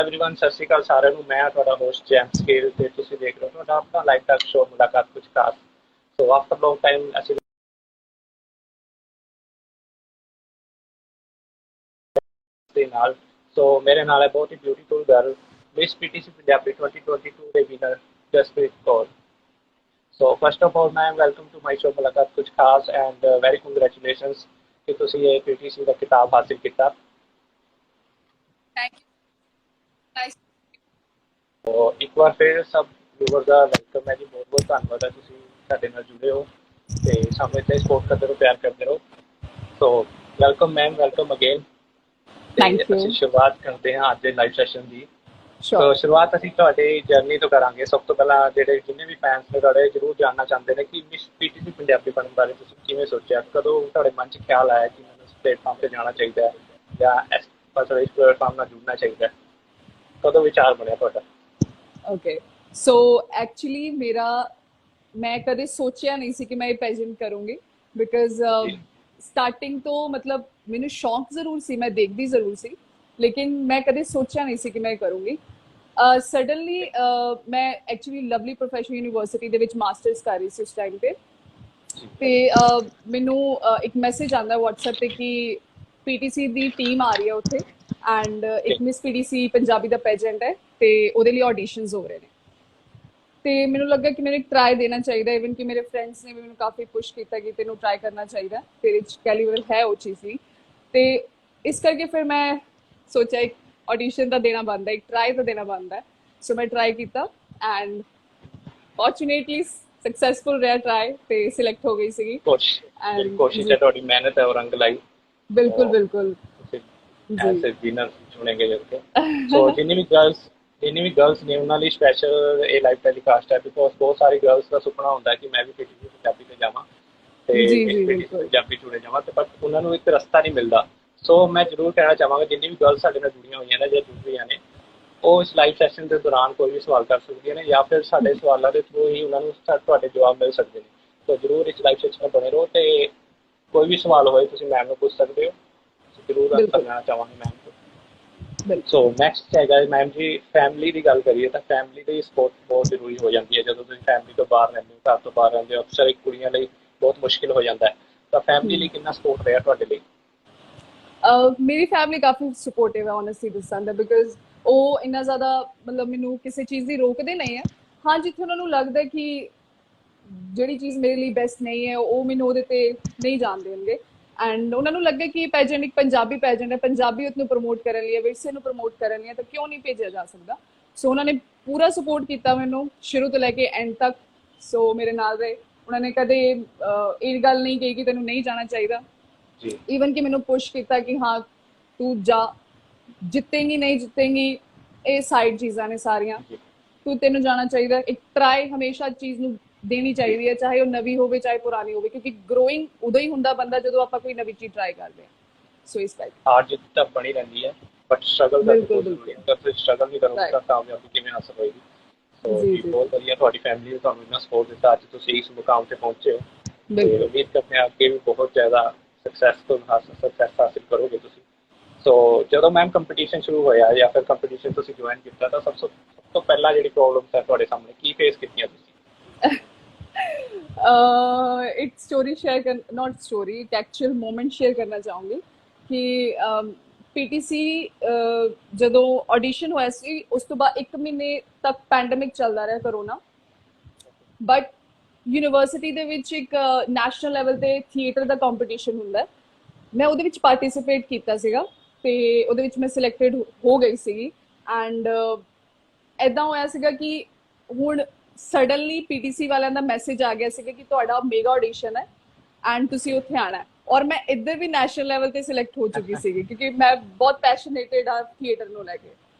Everyone सत श्री अकाल साਰਿਆਂ ਨੂੰ ਮੈਂ ਤੁਹਾਡਾ ਹੋਸਟ ਜੈਮਸ ਸਕੇਲ ਤੇ ਤੁਸੀਂ ਦੇਖ ਰਹੇ ਹੋ ਤੁਹਾਡਾ ਆਪਣਾ ਲਾਈਵ ਟਾਕ ਸ਼ੋ ਮੁਲਾਕਾਤ ਕੁਝ ਖਾਸ ਸੋ ਆਫਟਰ ਲੌਂਗ ਟਾਈਮ ਅਸੀਂ ਦੇ ਨਾਲ ਸੋ ਮੇਰੇ ਨਾਲ ਹੈ ਬਹੁਤ ਹੀ beautiful girl miss PTC Punjabi 2022 ਦੇ winner Jaspreet Kaur so first of all ma'am welcome to my show ਮੁਲਾਕਾਤ ਕੁਝ ਖਾਸ ਐਂਡ ਵੈਰੀ ਕੰਗ੍ਰੈਚੁਲੇਸ਼ਨਸ ਕਿ ਤੁਸੀਂ ਇਹ ਪੀਟੀਸੀ ਦਾ ਖਿਤਾਬ ਹਾਸਿਲ ਕੀਤਾ। Thank you nice. तो एक बार फिर सब व्यूअर का वेलकम है जी, बहुत बहुत धन्यवाद है ਤੁਸੀਂ ਸਾਡੇ ਨਾਲ ਜੁੜੇ ਹੋ ਤੇ ਸਾਨੂੰ ਇੱਥੇ ਸਪੋਰਟ ਕਰਦੇ ਰਹੋ, ਪਿਆਰ ਕਰਦੇ ਰਹੋ। ਸੋ welcome ma'am, welcome again. Thank you. ਅਸੀਂ ਸ਼ੁਰੂਆਤ ਕਰਦੇ ਹਾਂ ਅੱਜ ਦੇ ਲਾਈਵ ਸੈਸ਼ਨ ਦੀ। श्योर। ਸੋ ਸ਼ੁਰੂਆਤ ਅਸੀਂ ਤੁਹਾਡੀ ਜਰਨੀ ਤੋਂ ਕਰਾਂਗੇ। ਸਭ ਤੋਂ ਪਹਿਲਾਂ ਜਿਹੜੇ ਜਿੰਨੇ ਵੀ ਫੈਨਸ ਨੇ ਤੁਹਾਡੇ ਜ਼ਰੂਰ ਜਾਣਨਾ ਚਾਹੁੰਦੇ ਨੇ ਕਿ ਮਿਸ ਪੀਟੀਸੀ ਪੰਜਾਬੀ ਬਣਨ ਬਾਰੇ ਤੁਸੀਂ ਕਿਵੇਂ ਸੋਚਿਆ, ਕਦੋਂ ਤੁਹਾਡੇ ਮਨ 'ਚ ਖਿਆਲ ਆਇਆ ਕਿ ਮੈਨੂੰ ਇਸ ਪਲੇਟਫਾਰਮ 'ਤੇ ਜਾਣਾ ਚਾਹੀਦਾ ਹੈ ਜਾਂ ਇਸ ਪਲੇਟਫਾਰਮ ਨਾਲ ਜੁੜਨਾ ਚਾਹੀਦਾ ਹੈ, ਕਦੋਂ ਵਿਚਾਰ ਬਣਿਆ ਤੁਹਾਡਾ? ओके सो एक्चुअली मेरा मैं कदे सोचिया नहीं सी कि मैं ये पेजेंट करूँगी बिकॉज जी। स्टार्टिंग तो मतलब मैंने शौक जरूर सी, मैं देखती जरूर सी, लेकिन मैं कदे सोचिया नहीं सी कि मैं करूँगी। सडनली मैं एक्चुअली लवली प्रोफैशनल यूनिवर्सिटी ਦੇ ਵਿੱਚ ਮਾਸਟਰਸ ਕਰ ਰਹੀ ਸੀ ਉਸ ਟਾਈਮ ਤੇ ਤੇ ਮੈਨੂੰ ਇੱਕ ਮੈਸੇਜ ਆਉਂਦਾ WhatsApp ਤੇ ਕਿ ਪੀਟੀਸੀ ਦੀ ਟੀਮ ਆ ਰਹੀ ਹੈ ਉੱਥੇ ਐਂਡ ਇੱਕ ਮਿਸ ਪੀਟੀਸੀ ਪੰਜਾਬੀ ਦਾ ਪੈਜੈਂਟ ਹੈ ਤੇ ਉਹਦੇ ਲਈ ਆਡੀਸ਼ਨਸ ਹੋ ਰਹੇ ਨੇ ਤੇ ਮੈਨੂੰ ਲੱਗਾ ਕਿ ਮੈਨੂੰ ਇੱਕ ਟਰਾਈ ਦੇਣਾ ਚਾਹੀਦਾ। ਇਵਨ ਕਿ ਮੇਰੇ ਫਰੈਂਡਸ ਨੇ ਵੀ ਮੈਨੂੰ ਕਾਫੀ ਪੁਸ਼ ਕੀਤਾ ਕਿ ਤੈਨੂੰ ਟਰਾਈ ਕਰਨਾ ਚਾਹੀਦਾ, ਤੇਰੇ ਚ ਕੈਲੀਬਰ ਹੈ ਉਹ ਚੀਜ਼ ਲਈ। ਤੇ ਇਸ ਕਰਕੇ ਫਿਰ ਮੈਂ ਸੋਚਿਆ ਇੱਕ ਆਡੀਸ਼ਨ ਤਾਂ ਦੇਣਾ ਬਣਦਾ, ਇੱਕ ਟਰਾਈ ਤਾਂ ਦੇਣਾ ਬਣਦਾ। ਸੋ ਮੈਂ ਟਰਾਈ ਕੀਤਾ ਐਂਡ ਫੋਰਚੂਨੇਟਲੀ ਸਕਸੈਸਫੁਲ ਰਿਹਾ ਟਰਾਈ ਤੇ ਸਿਲੈਕਟ ਹੋ ਗਈ ਸੀਗੀ। ਕੋਸ਼ਿਸ਼ ਹੈ ਤੁਹਾਡੀ, ਮਿਹਨਤ ਹੈ ਉਹ ਰੰਗ ਲਾਈ। ਬਿਲਕੁਲ ਬਿਲकुल ऐसे विनर चुनेंगे जल्दी। सो जिन्नी भी गर्ल्स ने उन्होंने लिए स्पैशल ये लाइव टैलीकास्ट है बिकॉज बहुत सारी गर्ल्स का सुपना होता है कि मैं भी पीटीसी पंजाबी से जावां ते पंजाबी जुड़े जावां ते बट उन्होंने एक रास्ता नहीं मिलता। सो मैं जरूर कहना चाहांगा जिन्नी भी गर्ल्स साडे नाल जुड़ियां होईयां ने जां जुड़ रहीआं ने ਉਹ ਇਸ ਲਾਈਵ ਸੈਸ਼ਨ ਦੇ ਦੌਰਾਨ ਕੋਈ ਵੀ ਸਵਾਲ ਕਰ ਸਕਦੀਆਂ ਨੇ ਜਾਂ ਫਿਰ ਸਾਡੇ ਸਵਾਲਾਂ ਦੇ ਥਰੂ ਹੀ ਉਹਨਾਂ ਨੂੰ ਤੁਹਾਡੇ ਜਵਾਬ ਮਿਲ ਸਕਦੇ ਨੇ। ਸੋ ਜਰੂਰ ਇਸ ਲਾਈਵ ਸੈਸ਼ਨ ਨਾਲ ਬਣੇ ਰਹੋ ਤੇ ਕੋਈ ਵੀ ਸਵਾਲ ਹੋਏ ਤੁਸੀਂ ਮੈਮ ਨੂੰ ਪੁੱਛ ਸਕਦੇ ਹੋ। ਜ਼ਰੂਰ ਆਨਸਰ ਕਰਨਾ ਚਾਹਾਂਗੇ ਮੈਮ ਤੋਂ। ਸੋ ਨੈਕਸਟ ਹੈਗਾ ਮੈਮ ਜੀ, ਫੈਮਿਲੀ ਦੀ ਗੱਲ ਕਰੀਏ ਤਾਂ ਫੈਮਿਲੀ ਦੀ ਸਪੋਰਟ ਬਹੁਤ ਜ਼ਰੂਰੀ ਹੋ ਜਾਂਦੀ ਹੈ ਜਦੋਂ ਤੁਸੀਂ ਫੈਮਿਲੀ ਤੋਂ ਬਾਹਰ ਰਹਿੰਦੇ ਹੋ, ਘਰ ਤੋਂ ਬਾਹਰ ਰਹਿੰਦੇ ਹੋ। ਅਕਸਰ ਇੱਕ ਕੁੜੀਆਂ ਲਈ ਬਹੁਤ ਮੁਸ਼ਕਿਲ ਹੋ ਜਾਂਦਾ ਹੈ, ਤਾਂ ਫੈਮਿਲੀ ਲਈ ਕਿੰਨਾ ਸਪੋਰਟ ਰਿਹਾ ਤੁਹਾਡੇ ਲਈ? ਮੇਰੀ ਫੈਮਿਲੀ ਕਾਫੀ ਸਪੋਰਟਿਵ ਹੈ ਓਨੈਸਟਲੀ ਦੱਸਾਂ ਤਾਂ, ਬਿਕਾਜ਼ ਉਹ ਇੰਨਾ ਜ਼ਿਆਦਾ ਮਤਲਬ ਮੈਨੂੰ ਕਿਸੇ ਚੀਜ਼ ਦੀ ਰੋਕਦੇ ਨਹੀਂ ਹੈ। ਹਾਂ, ਜਿੱਥੇ ਉਹਨਾਂ ਨੂੰ ਲੱਗਦਾ ਕਿ ਜਿਹੜੀ ਚੀਜ਼ ਮੇਰੇ ਲਈ ਬੈਸਟ ਨਹੀਂ ਹੈ ਉਹ ਮੈਨੂੰ ਉਹਦੇ ਤੇ ਨਹੀਂ ਜਾਣ ਦੇਣਗੇ ਐਂਡ ਉਹਨਾਂ ਨੂੰ ਲੱਗੇ ਕਿ ਪੈਜੈਂਟ ਇੱਕ ਪੰਜਾਬੀ ਪੈਜੈਂਟ ਹੈ, ਪੰਜਾਬੀਅਤ ਨੂੰ ਪ੍ਰਮੋਟ ਕਰਨ ਲਈ, ਵਿਰਸੇ ਨੂੰ ਪ੍ਰਮੋਟ ਕਰਨ ਲਈ, ਤਾਂ ਕਿਉਂ ਨਹੀਂ ਭੇਜਿਆ ਜਾ ਸਕਦਾ। ਸੋ ਉਹਨਾਂ ਨੇ ਪੂਰਾ ਸਪੋਰਟ ਕੀਤਾ ਮੈਨੂੰ ਸ਼ੁਰੂ ਤੋਂ ਲੈ ਕੇ ਐਂਡ ਤੱਕ। ਸੋ ਮੇਰੇ ਨਾਲ ਰਹੇ, ਉਹਨਾਂ ਨੇ ਕਦੇ ਇਹ ਗੱਲ ਨਹੀਂ ਕਹੀ ਕਿ ਤੈਨੂੰ ਨਹੀਂ ਜਾਣਾ ਚਾਹੀਦਾ। ਈਵਨ ਕਿ ਮੈਨੂੰ ਪੁਸ਼ ਕੀਤਾ ਕਿ ਹਾਂ ਤੂੰ ਜਾ, ਜਿੱਤੇਂਗੀ ਨਹੀਂ ਜਿੱਤੇਂਗੀ ਇਹ ਸਾਈਡ ਚੀਜ਼ਾਂ ਨੇ ਸਾਰੀਆਂ, ਤੂੰ ਤੈਨੂੰ ਜਾਣਾ ਚਾਹੀਦਾ। ਇੱਕ ਟਰਾਈ ਹਮੇਸ਼ਾ ਚੀਜ਼ ਨੂੰ ਦੇਣੀ ਚਾਹੀਦੀ ਹੈ, ਚਾਹੇ ਉਹ ਨਵੀਂ ਹੋਵੇ ਚਾਹੇ ਪੁਰਾਣੀ ਹੋਵੇ, ਕਿਉਂਕਿ ਗਰੋਇੰਗ ਉਦੋਂ ਹੀ ਹੁੰਦਾ ਬੰਦਾ ਜਦੋਂ ਆਪਾਂ ਕੋਈ ਨਵੀਂ ਚੀਜ਼ ਟਰਾਈ ਕਰਦੇ ਹਾਂ। ਸੋ ਇਸ ਕਰਕੇ ਹਾਰ ਜਿੱਤ ਤਾਂ ਬਣੀ ਰਹਿੰਦੀ ਹੈ ਬਟ ਸਟਰਗਲ ਦਾ ਬਹੁਤ ਜ਼ਰੂਰੀ ਹੈ। ਅਗਰ ਸਟਰਗਲ ਨਹੀਂ ਕਰੋਗੇ ਤਾਂ ਕਾਮਯਾਬੀ ਕਿਵੇਂ ਹਾਸਲ ਹੋਏਗੀ? ਸੋ ਜੀ ਬਹੁਤ ਵਧੀਆ ਤੁਹਾਡੀ ਫੈਮਿਲੀ ਨੇ ਤੁਹਾਨੂੰ ਇੰਨਾ ਸਪੋਰਟ ਦਿੱਤਾ, ਅੱਜ ਤੁਸੀਂ ਇਸ ਮੁਕਾਮ ਤੇ ਪਹੁੰਚੇ ਹੋ ਤੇ ਉਮੀਦ ਕਰਦੇ ਹਾਂ ਅੱਗੇ ਵੀ ਬਹੁਤ ਜ਼ਿਆਦਾ ਸਕਸੈਸ ਹਾਸਿਲ ਕਰੋਗੇ ਤੁਸੀਂ। ਸੋ ਜਦੋਂ ਮੈਮ ਕੰਪੀਟੀਸ਼ਨ ਸ਼ੁਰੂ ਹੋਇਆ ਜਾਂ ਫਿਰ ਕੰਪੀਟੀਸ਼ਨ ਤੁਸੀਂ ਜੁਆਇਨ ਕੀਤਾ ਤਾਂ ਸਭ ਤੋਂ ਪਹਿਲਾਂ ਜਿਹੜੀ ਪ੍ਰੋਬਲਮਸ ਹੈ ਤੁਹਾਡੇ ਸਾਹਮਣੇ ਕੀ ਫੇਸ ਕੀਤੀਆਂ ਤੁਸੀਂ? एक स्टोरी शेयर कर, नॉट स्टोरी, एक एक्चुअल मोमेंट शेयर करना चाहूँगी कि पीटीसी ਜਦੋਂ ਆਡੀਸ਼ਨ ਹੋਇਆ ਸੀ ਉਸ ਤੋਂ ਬਾਅਦ 1 ਮਹੀਨੇ ਤੱਕ ਪੈਂਡੇਮਿਕ ਚੱਲਦਾ ਰਿਹਾ, ਕਰੋਨਾ। ਬਟ ਯੂਨੀਵਰਸਿਟੀ ਦੇ ਵਿੱਚ ਇੱਕ ਨੈਸ਼ਨਲ ਲੈਵਲ ਤੇ ਥੀਏਟਰ ਦਾ ਕੰਪੀਟੀਸ਼ਨ ਹੁੰਦਾ, ਮੈਂ ਉਹਦੇ ਵਿੱਚ ਪਾਰਟਿਸਿਪੇਟ ਕੀਤਾ ਸੀਗਾ ਤੇ ਉਹਦੇ ਵਿੱਚ ਮੈਂ ਸਿਲੈਕਟਡ ਹੋ ਗਈ ਸੀਗੀ ਐਂਡ ਐਦਾਂ ਹੋਇਆ ਸੀਗਾ ਕਿ ਹੁਣ ਸਡਨਲੀ ਪੀਟੀਸੀ ਵਾਲਿਆਂ ਦਾ ਮੈਸੇਜ ਆ ਗਿਆ ਸੀਗਾ ਕਿ ਤੁਹਾਡਾ ਮੇਗਾ ਆਡੀਸ਼ਨ ਹੈ ਐਂਡ ਤੁਸੀਂ ਉੱਥੇ ਆਉਣਾ। ਔਰ ਮੈਂ ਇੱਧਰ ਵੀ ਨੈਸ਼ਨਲ ਲੈਵਲ ਤੇ ਸਿਲੈਕਟ ਹੋ ਚੁੱਕੀ ਸੀਗੀ ਕਿਉਂਕਿ ਮੈਂ ਬਹੁਤ ਪੈਸ਼ਨੇਟਡ ਆ ਥੀਏਟਰ ਨੂੰ ਲੈ ਕੇ।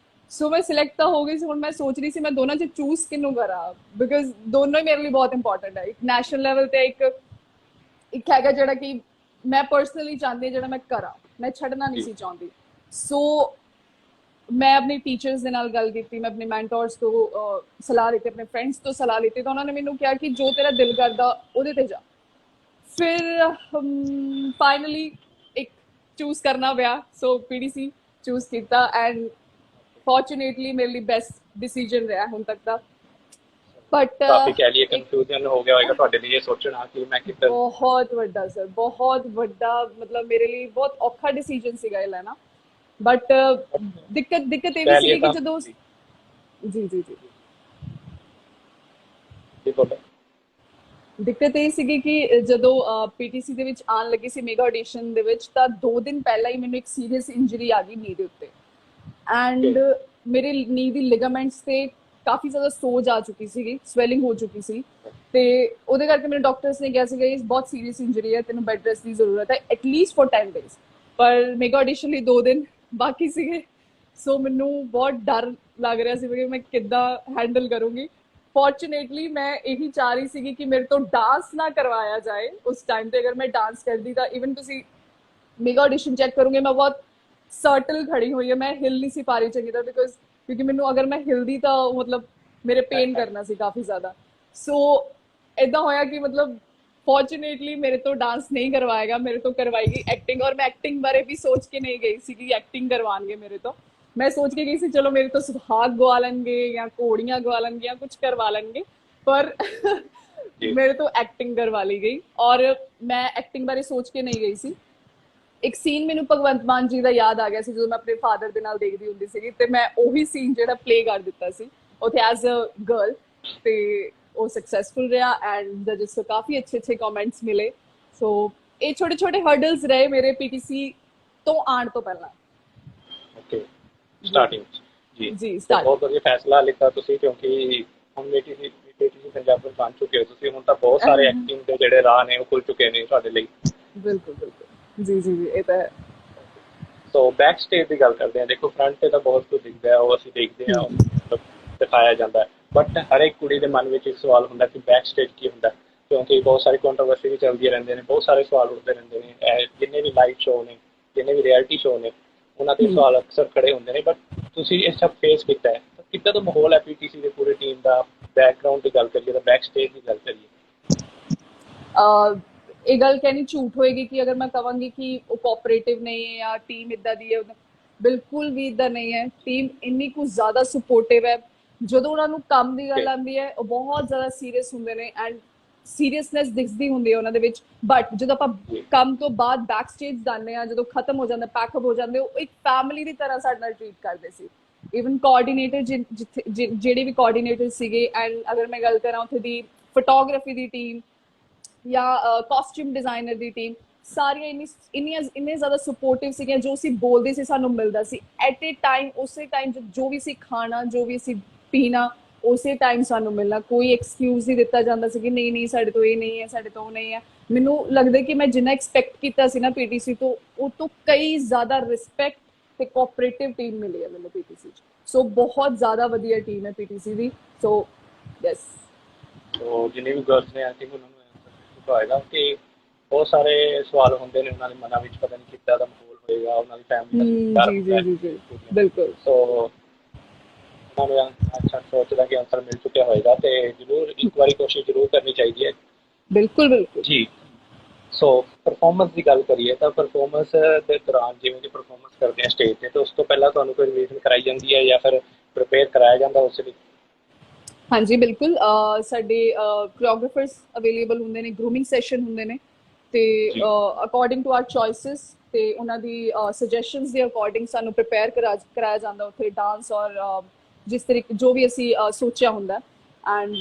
ਸੋ ਮੈਂ ਸਿਲੈਕਟ ਤਾਂ ਹੋ ਗਈ ਸੀ, ਹੁਣ ਮੈਂ ਸੋਚ ਰਹੀ ਸੀ ਮੈਂ ਦੋਨਾਂ 'ਚ ਚੂਜ਼ ਕਿਹਨੂੰ ਕਰਾਂ ਬਿਕਾਜ਼ ਦੋਨੋਂ ਹੀ ਮੇਰੇ ਲਈ ਬਹੁਤ ਇੰਪੋਰਟੈਂਟ ਹੈ। ਇੱਕ ਨੈਸ਼ਨਲ ਲੈਵਲ ਤੇ ਇੱਕ ਹੈਗਾ ਜਿਹੜਾ ਕਿ ਮੈਂ ਪਰਸਨਲੀ ਚਾਹੁੰਦੀ ਜਿਹੜਾ ਮੈਂ ਕਰਾਂ, ਮੈਂ ਛੱਡਣਾ ਨਹੀਂ ਸੀ ਚਾਹੁੰਦੀ। ਸੋ ਮੈਂ ਆਪਣੇ ਟੀਚਰਸ ਦੇ ਨਾਲ ਗੱਲ ਕੀਤੀ, ਮੈਂ ਆਪਣੇ ਮੈਂਟੋਰਸ ਤੋਂ ਸਲਾਹ ਲਿੱਤੀ, ਆਪਣੇ ਫਰੈਂਡਸ ਤੋਂ ਸਲਾਹ ਲਿੱਤੀ, ਤਾਂ ਉਹਨਾਂ ਨੇ ਮੈਨੂੰ ਕਿਹਾ ਕਿ ਜੋ ਤੇਰਾ ਦਿਲ ਕਰਦਾ ਉਹਦੇ ਤੇ ਜਾ। ਫਿਰ ਫਾਈਨਲੀ ਇੱਕ ਚੂਜ਼ ਕਰਨਾ ਪਿਆ, ਸੋ ਪੀਟੀਸੀ ਚੂਜ਼ ਕੀਤਾ ਐਂਡ ਫੋਰਚੂਨੇਟਲੀ ਮੇਰੇ ਲਈ ਬੈਸਟ ਡਿਸੀਜਨ ਰਿਹਾ ਹੁਣ ਤੱਕ ਦਾ। ਬਟ ਕਾਫੀ ਕਹਿ ਲਈਏ ਕਨਫਿਊਜ਼ਨ ਹੋ ਗਿਆ ਹੋਏਗਾ ਤੁਹਾਡੇ ਲਈ ਇਹ ਸੋਚਣਾ ਕਿ ਮੈਂ ਕਿੱਧਰ। ਬਹੁਤ ਵੱਡਾ ਸਰ, ਬਹੁਤ ਵੱਡਾ, ਮਤਲਬ ਮੇਰੇ ਲਈ ਬਹੁਤ ਔਖਾ ਡਿਸੀਜਨ ਸੀਗਾ ਇਹ ਲੈਣਾ। ਬਟ ਦਿੱਕਤ ਇਹ ਵੀ ਸੀ ਕਿ ਜਦੋਂ ਜੀ ਜੀ ਜੀ ਦਿੱਕਤ ਇਹ ਸੀਗੀ ਕਿ ਜਦੋਂ ਪੀਟੀਸੀ ਦੇ ਵਿੱਚ ਆਉਣ ਲੱਗੀ ਸੀ ਮੇਗਾ ਆਡੀਸ਼ਨ ਦੇ ਵਿੱਚ, ਤਾਂ 2 ਦਿਨ ਪਹਿਲਾਂ ਹੀ ਮੈਨੂੰ ਇੱਕ ਸੀਰੀਅਸ ਇੰਜਰੀ ਆ ਗਈ ਨੀ ਦੇ ਉੱਤੇ, ਐਂਡ ਮੇਰੇ ਨੀ ਦੀ ਲਿਗਾਮੈਂਟਸ ਤੇ ਕਾਫੀ ਜ਼ਿਆਦਾ ਸੋਜ ਆ ਚੁੱਕੀ ਸੀਗੀ, ਸਵੈਲਿੰਗ ਹੋ ਚੁੱਕੀ ਸੀ, ਤੇ ਉਹਦੇ ਕਰਕੇ ਮੇਰੇ ਡਾਕਟਰਸ ਨੇ ਕਿਹਾ ਸੀਗਾ ਇਹ ਬਹੁਤ ਸੀਰੀਅਸ ਇੰਜਰੀ ਹੈ, ਤੈਨੂੰ ਬੈੱਡ ਰੈਸਟ ਦੀ ਜ਼ਰੂਰਤ ਹੈ ਐਟਲੀਸਟ ਫॉर 10 ਡੇਜ਼। ਪਰ ਮੇਗਾ ਆਡੀਸ਼ਨ ਲਈ 2 ਦਿਨ ਬਾਕੀ ਸੀਗੇ, ਸੋ ਮੈਨੂੰ ਬਹੁਤ ਡਰ ਲੱਗ ਰਿਹਾ ਸੀ ਕਿ ਮੈਂ ਕਿੱਦਾਂ ਹੈਂਡਲ ਕਰੂੰਗੀ। ਫੋਰਚੂਨੇਟਲੀ ਮੈਂ ਇਹੀ ਚਾਹ ਰਹੀ ਸੀਗੀ ਕਿ ਮੇਰੇ ਤੋਂ ਡਾਂਸ ਨਾ ਕਰਵਾਇਆ ਜਾਏ ਉਸ ਟਾਈਮ ਤੇ। ਅਗਰ ਮੈਂ ਡਾਂਸ ਕਰਦੀ ਤਾਂ ਇਵਨ ਤੁਸੀਂ ਮੇਗਾ ਆਡੀਸ਼ਨ ਚੈੱਕ ਕਰੋਗੇ ਮੈਂ ਬਹੁਤ ਸਰਟਲ ਖੜੀ ਹੋਈ ਹੈ, ਮੈਂ ਹਿਲ ਨਹੀਂ ਸੀ ਪਾ ਰਹੀ ਚੰਗੀ ਤਰ੍ਹਾਂ, ਬਿਕੋਜ਼ ਕਿਉਂਕਿ ਮੈਨੂੰ ਅਗਰ ਮੈਂ ਹਿਲਦੀ ਤਾਂ ਮਤਲਬ ਮੇਰੇ ਪੇਨ ਕਰਨਾ ਸੀ ਕਾਫੀ ਜ਼ਿਆਦਾ। ਸੋ ਇਦਾਂ ਹੋਇਆ ਕਿ ਮਤਲਬ ਫੋਰਚੂਨੇਟਲੀ ਮੇਰੇ ਤੋਂ ਡਾਂਸ ਨਹੀਂ ਕਰਵਾਏਗਾ, ਮੇਰੇ ਤੋਂ ਕਰਵਾਏਗੀ ਐਕਟਿੰਗ। ਔਰ ਮੈਂ ਐਕਟਿੰਗ ਬਾਰੇ ਵੀ ਸੋਚ ਕੇ ਨਹੀਂ ਗਈ ਸੀ ਕਿ ਐਕਟਿੰਗ ਕਰਵਾਉਣਗੇ ਮੇਰੇ ਤੋਂ, ਮੈਂ ਸੋਚ ਕੇ ਗਈ ਸੀ ਚਲੋ ਮੇਰੇ ਤੋਂ ਸੁਹਾਗ ਗਵਾ ਲੈਣਗੇ ਜਾਂ ਘੋੜੀਆਂ ਗਵਾ ਲੈਣਗੇ ਜਾਂ ਕੁਝ ਕਰਵਾ ਲੈਣਗੇ, ਪਰ ਮੇਰੇ ਤੋਂ ਐਕਟਿੰਗ ਕਰਵਾ ਲਈ ਗਈ। ਔਰ ਮੈਂ ਐਕਟਿੰਗ ਬਾਰੇ ਸੋਚ ਕੇ ਨਹੀਂ ਗਈ ਸੀ। ਇੱਕ ਸੀਨ ਮੈਨੂੰ ਭਗਵੰਤ ਮਾਨ ਜੀ ਦਾ ਯਾਦ ਆ ਗਿਆ ਸੀ ਜਦੋਂ ਮੈਂ ਆਪਣੇ ਫਾਦਰ ਦੇ ਨਾਲ ਦੇਖਦੀ ਹੁੰਦੀ ਸੀਗੀ, ਤੇ ਮੈਂ ਉਹੀ ਸੀਨ ਜਿਹੜਾ ਪਲੇ ਕਰ ਦਿੱਤਾ ਸੀ ਉੱਥੇ ਐਜ਼ ਅ ਗਰਲ, ਤੇ ਉਹ ਸਕਸੈਸਫੁਲ ਰਿਹਾ ਐਂਡ ਜਜਸ ਤੋਂ ਕਾਫੀ ਅੱਛੇ ਕਮੈਂਟਸ ਮਿਲੇ। ਸੋ ਇਹ ਛੋਟੇ ਛੋਟੇ ਹਰਡਲਸ ਰਹੇ ਮੇਰੇ ਪੀਟੀਸੀ ਤੋਂ ਆਉਣ ਤੋਂ ਪਹਿਲਾਂ। ਓਕੇ, ਸਟਾਰਟਿੰਗ ਜੀ ਸਟਾਰਟ ਬਹੁਤ ਵਧੀਆ ਫੈਸਲਾ ਲਿੱਤਾ ਤੁਸੀਂ, ਕਿਉਂਕਿ ਹੁਣ ਪੀਟੀਸੀ ਪੰਜਾਬ ਵਿੱਚ ਬਣ ਚੁੱਕੇ ਹੋ ਤੁਸੀਂ, ਹੁਣ ਤਾਂ ਬਹੁਤ ਸਾਰੇ ਐਕਟਿੰਗ ਦੇ ਜਿਹੜੇ ਰਾਹ ਨੇ ਉਹ ਖੁੱਲ ਚੁੱਕੇ ਨੇ ਤੁਹਾਡੇ ਲਈ। ਬਿਲਕੁਲ ਬਿਲਕੁਲ ਜੀ ਜੀ ਇਹ ਤਾਂ ਹੈ। ਸੋ ਬੈਕ ਸਟੇਜ ਦੀ ਗੱਲ ਕਰਦੇ ਹਾਂ, ਦੇਖੋ ਫਰੰਟ ਤੇ ਤਾਂ ਬਹੁਤ ਕੁਝ ਦਿਖਦਾ ਹੈ, ਉਹ ਅਸੀਂ ਦੇਖਦੇ ਹਾਂ, ਦਿਖਾਇਆ ਜਾਂਦਾ ਹੈ, ਬਟ ਹਰ ਇੱਕ ਕੁੜੀ ਦੇ ਮਨ ਵਿੱਚ ਇੱਕ ਸਵਾਲ ਹੁੰਦਾ ਕਿ ਬੈਕ ਸਟੇਜ ਕੀ ਹੁੰਦਾ, ਕਿਉਂਕਿ ਬਹੁਤ ਸਾਰੀ ਕੰਟਰੋਵਰਸੀ ਵੀ ਚੱਲਦੀਆਂ ਰਹਿੰਦੀਆਂ ਨੇ, ਬਹੁਤ ਸਾਰੇ ਸਵਾਲ ਉੱਠਦੇ ਰਹਿੰਦੇ ਨੇ। ਜਿੰਨੇ ਵੀ ਲਾਈਵ ਸ਼ੋਅ ਨੇ, ਜਿੰਨੇ ਵੀ ਰਿਐਲਿਟੀ ਸ਼ੋਅ ਨੇ, ਉਹਨਾਂ ਦੇ ਸਵਾਲ ਅਕਸਰ ਖੜੇ ਹੁੰਦੇ ਨੇ, ਬਟ ਤੁਸੀਂ ਇਹ ਸਭ ਫੇਸ ਕੀਤਾ ਹੈ, ਤਾਂ ਕਿੱਦਾਂ ਦਾ ਮਾਹੌਲ ਹੈ ਪੀਟੀਸੀ ਦੇ ਪੂਰੀ ਟੀਮ ਦਾ? ਬੈਕਗਰਾਉਂਡ ਦੀ ਗੱਲ ਕਰੀਏ ਤਾਂ ਬੈਕ ਸਟੇਜ ਦੀ ਗੱਲ ਕਰੀਏ, ਇਹ ਗੱਲ ਕਹਿਣੀ ਝੂਠ ਹੋਏਗੀ ਕਿ ਅਗਰ ਮੈਂ ਕਹਾਂਗੀ ਕਿ ਉਹ ਕੋਆਪਰੇਟਿਵ ਨਹੀਂ ਹੈ ਜਾਂ ਟੀਮ ਇੱਦਾਂ ਦੀ ਹੈ, ਬਿਲਕੁਲ ਵੀ ਇੱਦਾਂ ਨਹੀਂ ਹੈ। ਟੀਮ ਇੰਨੀ ਕੁ ਜ਼ਿਆਦਾ ਸਪੋਰਟਿਵ ਹੈ, ਜਦੋਂ ਉਹਨਾਂ ਨੂੰ ਕੰਮ ਦੀ ਗੱਲ ਆਉਂਦੀ ਹੈ ਉਹ ਬਹੁਤ ਜ਼ਿਆਦਾ ਸੀਰੀਅਸ ਹੁੰਦੇ ਨੇ ਐਂਡ ਸੀਰੀਅਸਨੈਸ ਦਿਖਦੀ ਹੁੰਦੀ ਹੈ ਉਹਨਾਂ ਦੇ ਵਿੱਚ। ਬਟ ਜਦੋਂ ਆਪਾਂ ਕੰਮ ਤੋਂ ਬਾਅਦ ਬੈਕ ਸਟੇਜ ਜਾਂਦੇ ਹਾਂ, ਜਦੋਂ ਖਤਮ ਹੋ ਜਾਂਦਾ, ਪੈਕਅਪ ਹੋ ਜਾਂਦੇ, ਉਹ ਇੱਕ ਫੈਮਿਲੀ ਦੀ ਤਰ੍ਹਾਂ ਸਾਡੇ ਨਾਲ ਟਰੀਟ ਕਰਦੇ ਸੀ। ਇਵਨ ਕੋਆਰਡੀਨੇਟਰ ਜਿਹੜੇ ਵੀ ਕੋਆਰਡੀਨੇਟਰ ਸੀਗੇ, ਐਂਡ ਅਗਰ ਮੈਂ ਗੱਲ ਕਰਾਂ ਉੱਥੇ ਦੀ ਫੋਟੋਗ੍ਰਾਫੀ ਦੀ ਟੀਮ ਜਾਂ ਕਾਸਟਿਊਮ ਡਿਜ਼ਾਈਨਰ ਦੀ ਟੀਮ, ਸਾਰੀਆਂ ਇੰਨੇ ਜ਼ਿਆਦਾ ਸਪੋਰਟਿਵ ਸੀਗੀਆਂ। ਜੋ ਅਸੀਂ ਬੋਲਦੇ ਸੀ ਸਾਨੂੰ ਮਿਲਦਾ ਸੀ ਐਟ ਏ ਟਾਈਮ, ਉਸੇ ਟਾਈਮ ਜੋ ਵੀ ਸੀ ਖਾਣਾ, ਜੋ ਵੀ ਸੀ ਪੀਣਾ, ਉਸੇ ਟਾਈਮ ਸਾਨੂੰ ਮਿਲਣਾ। ਕੋਈ ਐਕਸਕਿਊਜ਼ ਨਹੀਂ ਦਿੱਤਾ ਜਾਂਦਾ ਸੀ ਕਿ ਨਹੀਂ ਸਾਡੇ ਤੋਂ ਇਹ ਨਹੀਂ ਹੈ, ਸਾਡੇ ਤੋਂ ਉਹ ਨਹੀਂ ਹੈ। ਮੈਨੂੰ ਲੱਗਦਾ ਕਿ ਮੈਂ ਜਿੰਨਾ ਐਕਸਪੈਕਟ ਕੀਤਾ ਸੀ ਨਾ ਪੀਟੀਸੀ ਤੋਂ, ਉਹ ਤੋਂ ਕਈ ਜ਼ਿਆਦਾ ਰਿਸਪੈਕਟ ਤੇ ਕੋਆਪਰੇਟਿਵ ਟੀਮ ਮਿਲੀ ਹੈ ਮੈਨੂੰ ਪੀਟੀਸੀ 'ਚ। ਸੋ ਬਹੁਤ ਜ਼ਿਆਦਾ ਵਧੀਆ ਟੀਮ ਹੈ ਪੀਟੀਸੀ ਦੀ। ਸੋ ਯੈਸ, ਸੋ ਜਿੰਨੇ ਵੀ ਗਰਲਸ ਨੇ ਆਈ ਥਿੰਕ ਉਹਨਾਂ ਨੂੰ ਹੋਏਗਾ ਕਿ ਬਹੁਤ ਸਾਰੇ ਸਵਾਲ ਹੁੰਦੇ ਨੇ ਉਹਨਾਂ ਦੇ ਮਨਾਂ ਵਿੱਚ, ਪਤਾ ਨਹੀਂ ਕਿੱਦਾਂ ਦਾ ਮਾਹੌਲ ਹੋਏਗਾ, ਉਹਨਾਂ ਦੀ ਫੈਮਿਲੀ ਦਾ ਜੀ ਬਿਲਕੁਲ। ਸੋ ਉਹਨਾਂ ਨੂੰ ਅੱਛਾ ਸੋਚਦਾ ਕਿ ਆਨਸਰ ਮਿਲ ਚੁੱਕਿਆ ਹੋਏਗਾ, ਤੇ ਜ਼ਰੂਰ ਇੱਕ ਵਾਰੀ ਕੋਸ਼ਿਸ਼ ਜ਼ਰੂਰ ਕਰਨੀ ਚਾਹੀਦੀ ਹੈ। ਬਿਲਕੁਲ ਜੀ। ਸੋ ਪਰਫਾਰਮੈਂਸ ਦੀ ਗੱਲ ਕਰੀਏ ਤਾਂ ਪਰਫਾਰਮੈਂਸ ਦੇ ਦੌਰਾਨ ਜਿਵੇਂ ਕਿ ਪਰਫਾਰਮੈਂਸ ਕਰਦੇ ਆ ਸਟੇਜ ਤੇ, ਤਾਂ ਉਸ ਤੋਂ ਪਹਿਲਾਂ ਤੁਹਾਨੂੰ ਕੋਈ ਰਿਵੀਜ਼ਨ ਕਰਾਈ ਜਾਂਦੀ ਹੈ ਜਾਂ ਫਿਰ ਪ੍ਰਿਪੇਅਰ ਕਰਾਇਆ ਜਾਂਦਾ ਉਸ ਲਈ? ਹਾਂਜੀ ਬਿਲਕੁਲ, ਸਾਡੇ ਕੋਰੀਓਗ੍ਰਾਫਰਸ ਅਵੇਲੇਬਲ ਹੁੰਦੇ ਨੇ, ਗਰੂਮਿੰਗ ਸੈਸ਼ਨ ਹੁੰਦੇ ਨੇ, ਤੇ ਅਕੋਰਡਿੰਗ ਟੂ ਆਰ ਚੋਇਸਿਸ ਤੇ ਉਹਨਾਂ ਦੀ ਸੁਜੈਸ਼ਨਸ ਦੇ ਅਕੋਰਡਿੰਗ ਸਾਨੂੰ ਪ੍ਰਿਪੇਅਰ ਕਰਾਇਆ ਜਾਂਦਾ ਉੱਥੇ ਡਾਂਸ, ਔਰ ਜਿਸ ਤਰੀਕੇ ਜੋ ਵੀ ਅਸੀਂ ਸੋਚਿਆ ਹੁੰਦਾ। ਐਂਡ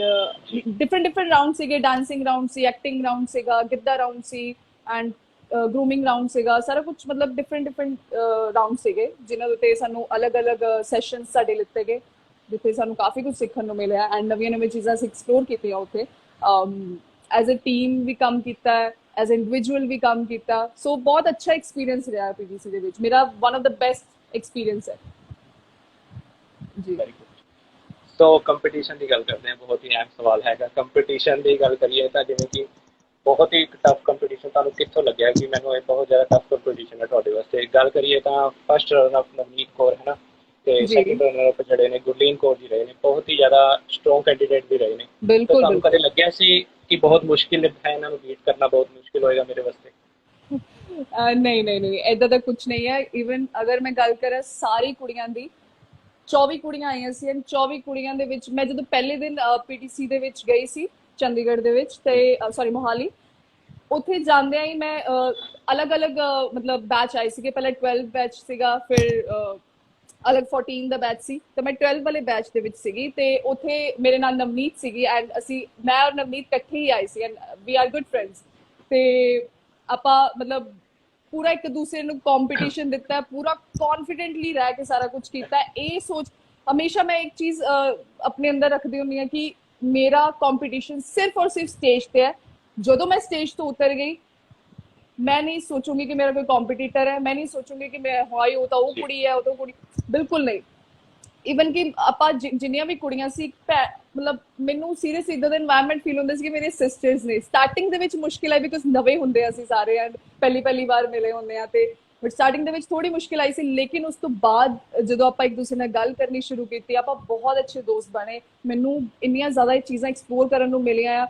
ਡਿਫਰੈਂਟ ਰਾਊਂਡ ਸੀਗੇ, ਡਾਂਸਿੰਗ ਰਾਊਂਡ ਸੀ, ਐਕਟਿੰਗ ਰਾਊਂਡ ਸੀਗਾ, Giddha round C, and grooming round ਸੀਗਾ, ਸਾਰਾ ਕੁਝ ਮਤਲਬ ਡਿਫਰੈਂਟ ਰਾਊਂਡ ਸੀਗੇ, ਜਿਨ੍ਹਾਂ ਦੇ ਉੱਤੇ ਸਾਨੂੰ ਅਲੱਗ-ਅਲੱਗ ਸੈਸ਼ਨ ਸਾਡੇ ਲਿੱਤੇ ਗਏ, ਜਿੱਥੇ ਸਾਨੂੰ ਕਾਫੀ ਕੁਝ ਸਿੱਖਣ ਨੂੰ ਮਿਲਿਆ ਐਂਡ ਨਵੀਆਂ ਚੀਜ਼ਾਂ ਅਸੀਂ ਐਕਸਪਲੋਰ ਕੀਤੀਆਂ ਉੱਥੇ। ਐਜ਼ ਅ ਟੀਮ ਵੀ ਕੰਮ ਕੀਤਾ, ਐਜ਼ ਇੰਡੀਵਿਜੂਅਲ ਵੀ ਕੰਮ ਕੀਤਾ। ਸੋ ਬਹੁਤ ਅੱਛਾ ਐਕਸਪੀਰੀਅੰਸ ਰਿਹਾ ਪੀਟੀਸੀ ਦੇ ਵਿੱਚ, ਮੇਰਾ one of the best experience ਹੈ ਜੀ। ਸੋ ਕੰਪੀਟੀਸ਼ਨ ਦੀ ਗੱਲ ਕਰਦੇ ਹਾਂ, ਬਹੁਤ ਹੀ ਅਹਿਮ ਸਵਾਲ ਹੈਗਾ। ਕੰਪੀਟੀਸ਼ਨ ਦੀ ਗੱਲ ਕਰੀਏ ਤਾਂ ਜਿਵੇਂ ਕਿ ਬਹੁਤ ਹੀ ਟਫ ਕੰਪੀਟੀਸ਼ਨ ਤੁਹਾਨੂੰ ਕਿੱਥੋਂ ਲੱਗਿਆ ਕਿ ਮੈਨੂੰ ਇਹ ਬਹੁਤ ਜ਼ਿਆਦਾ ਟਫ ਕੰਪੀਟੀਸ਼ਨ ਹੈ ਤੁਹਾਡੇ ਵਾਸਤੇ? ਗੱਲ ਕਰੀਏ ਤਾਂ first runner up Navneet Kaur ਹੈ ਨਾ, ਤੇ ਸੈਕੰਡ ਰਨਰ ਅਪ ਜਿਹੜੇ ਨੇ ਗੁਰਲੀਨ ਕੌਰ ਜੀ ਰਹੇ ਨੇ, ਬਹੁਤ ਹੀ ਜ਼ਿਆਦਾ ਸਟਰੋਂਗ ਕੈਂਡੀਡੇਟ ਵੀ ਰਹੇ ਨੇ। ਬਿਲਕੁਲ ਤੁਹਾਨੂੰ ਕਦੇ ਲੱਗਿਆ ਸੀ ਕਿ ਬਹੁਤ ਮੁਸ਼ਕਿਲ ਹੈ, ਇਹਨਾਂ ਨੂੰ ਬੀਟ ਕਰਨਾ ਬਹੁਤ ਮੁਸ਼ਕਿਲ ਹੋਏਗਾ ਮੇਰੇ ਵਾਸਤੇ? ਨਹੀਂ ਏਦਾਂ ਦਾ ਕੁਝ ਨਹੀਂ ਹੈ। ਇਵਨ ਅਗਰ ਮੈਂ ਗੱਲ ਕਰਾਂ ਸਾਰੀ ਕੁੜੀਆਂ ਦੀ, 24 ਕੁੜੀਆਂ ਆਈਆਂ ਸੀ ਐਂਡ 24 ਕੁੜੀਆਂ ਦੇ ਵਿੱਚ ਮੈਂ ਜਦੋਂ ਪਹਿਲੇ ਦਿਨ ਪੀਟੀਸੀ ਦੇ ਵਿੱਚ ਗਈ ਸੀ ਚੰਡੀਗੜ੍ਹ ਦੇ ਵਿੱਚ ਤੇ ਸੌਰੀ ਮੋਹਾਲੀ, ਉੱਥੇ ਜਾਂਦਿਆਂ ਹੀ ਮੈਂ ਅਲੱਗ-ਅਲੱਗ ਮਤਲਬ ਬੈਚ ਆਏ ਸੀਗੇ। ਪਹਿਲਾਂ 12 ਬੈਚ ਸੀਗਾ, ਫਿਰ ਅਲੱਗ 14 ਦਾ ਬੈਚ ਸੀ, ਤੇ ਮੈਂ 12 ਵਾਲੇ ਬੈਚ ਦੇ ਵਿੱਚ ਸੀਗੀ। ਤੇ ਉੱਥੇ ਮੇਰੇ ਨਾਲ ਨਵਨੀਤ ਸੀਗੀ ਐਂਡ ਮੈਂ ਔਰ ਨਵਨੀਤ ਇਕੱਠੇ ਹੀ ਆਏ ਸੀ and we are good friends. ਤੇ ਆਪਾਂ ਮਤਲਬ ਪੂਰਾ ਇੱਕ ਦੂਸਰੇ ਨੂੰ ਕੰਪੀਟੀਸ਼ਨ ਦਿੱਤਾ, ਪੂਰਾ ਕੌਨਫੀਡੈਂਟਲੀ ਰਹਿ ਕੇ ਸਾਰਾ ਕੁਝ ਕੀਤਾ। ਇਹ ਸੋਚ ਹਮੇਸ਼ਾ ਮੈਂ ਇੱਕ ਚੀਜ਼ ਆਪਣੇ ਅੰਦਰ ਰੱਖਦੀ ਹੁੰਦੀ ਹਾਂ ਕਿ ਮੇਰਾ ਕੰਪੀਟੀਸ਼ਨ ਸਿਰਫ ਔਰ ਸਿਰਫ ਸਟੇਜ ਤੇ ਹੈ। ਜਦੋਂ ਮੈਂ ਸਟੇਜ ਤੋਂ ਉਤਰ ਗਈ, मैं नहीं सोचूंगी कि मेरा कोई कॉम्पिटिटर है, मैं नहीं सोचूंगी कि मैं हाई वो तो वो कुड़ी है, वो तो कुड़ी, बिल्कुल नहीं। ਈਵਨ ਕਿ ਆਪਾਂ ਜਿੰਨੀਆਂ ਵੀ ਕੁੜੀਆਂ ਸੀ ਮਤਲਬ ਮੈਨੂੰ ਸੀਰੀਅਸ ਇਦਾਂ ਦਾ এনवायरमेंट ਫੀਲ ਹੁੰਦਾ ਸੀ ਕਿ ਮੇਰੇ ਸਿਸਟਰਸ ਨੇ। ਸਟਾਰਟਿੰਗ ਦੇ ਵਿੱਚ ਮੁਸ਼ਕਿਲ ਆਈ ਬਿਕਾਜ਼ ਨਵੇਂ ਹੁੰਦੇ ਅਸੀਂ ਸਾਰੇ ਐਂਡ ਪਹਿਲੀ ਵਾਰ ਮਿਲੇ ਹੁੰਦੇ ਆ, ਤੇ ਬਟ ਸਟਾਰਟਿੰਗ ਦੇ ਵਿੱਚ ਥੋੜੀ ਮੁਸ਼ਕਿਲ ਆਈ ਸੀ। ਲੇਕਿਨ ਉਸ ਤੋਂ ਬਾਅਦ ਜਦੋਂ ਆਪਾਂ ਇੱਕ ਦੂਸਰੇ ਨਾਲ ਗੱਲ ਕਰਨੀ ਸ਼ੁਰੂ ਕੀਤੀ, ਆਪਾਂ ਬਹੁਤ ਅੱਛੇ ਦੋਸਤ ਬਣੇ। ਮੈਨੂੰ ਇੰਨੀਆਂ ਜ਼ਿਆਦਾ ਇਹ ਚੀਜ਼ਾਂ ਐਕਸਪਲੋਰ ਕਰਨ ਨੂੰ ਮਿਲੀਆਂ ਆ।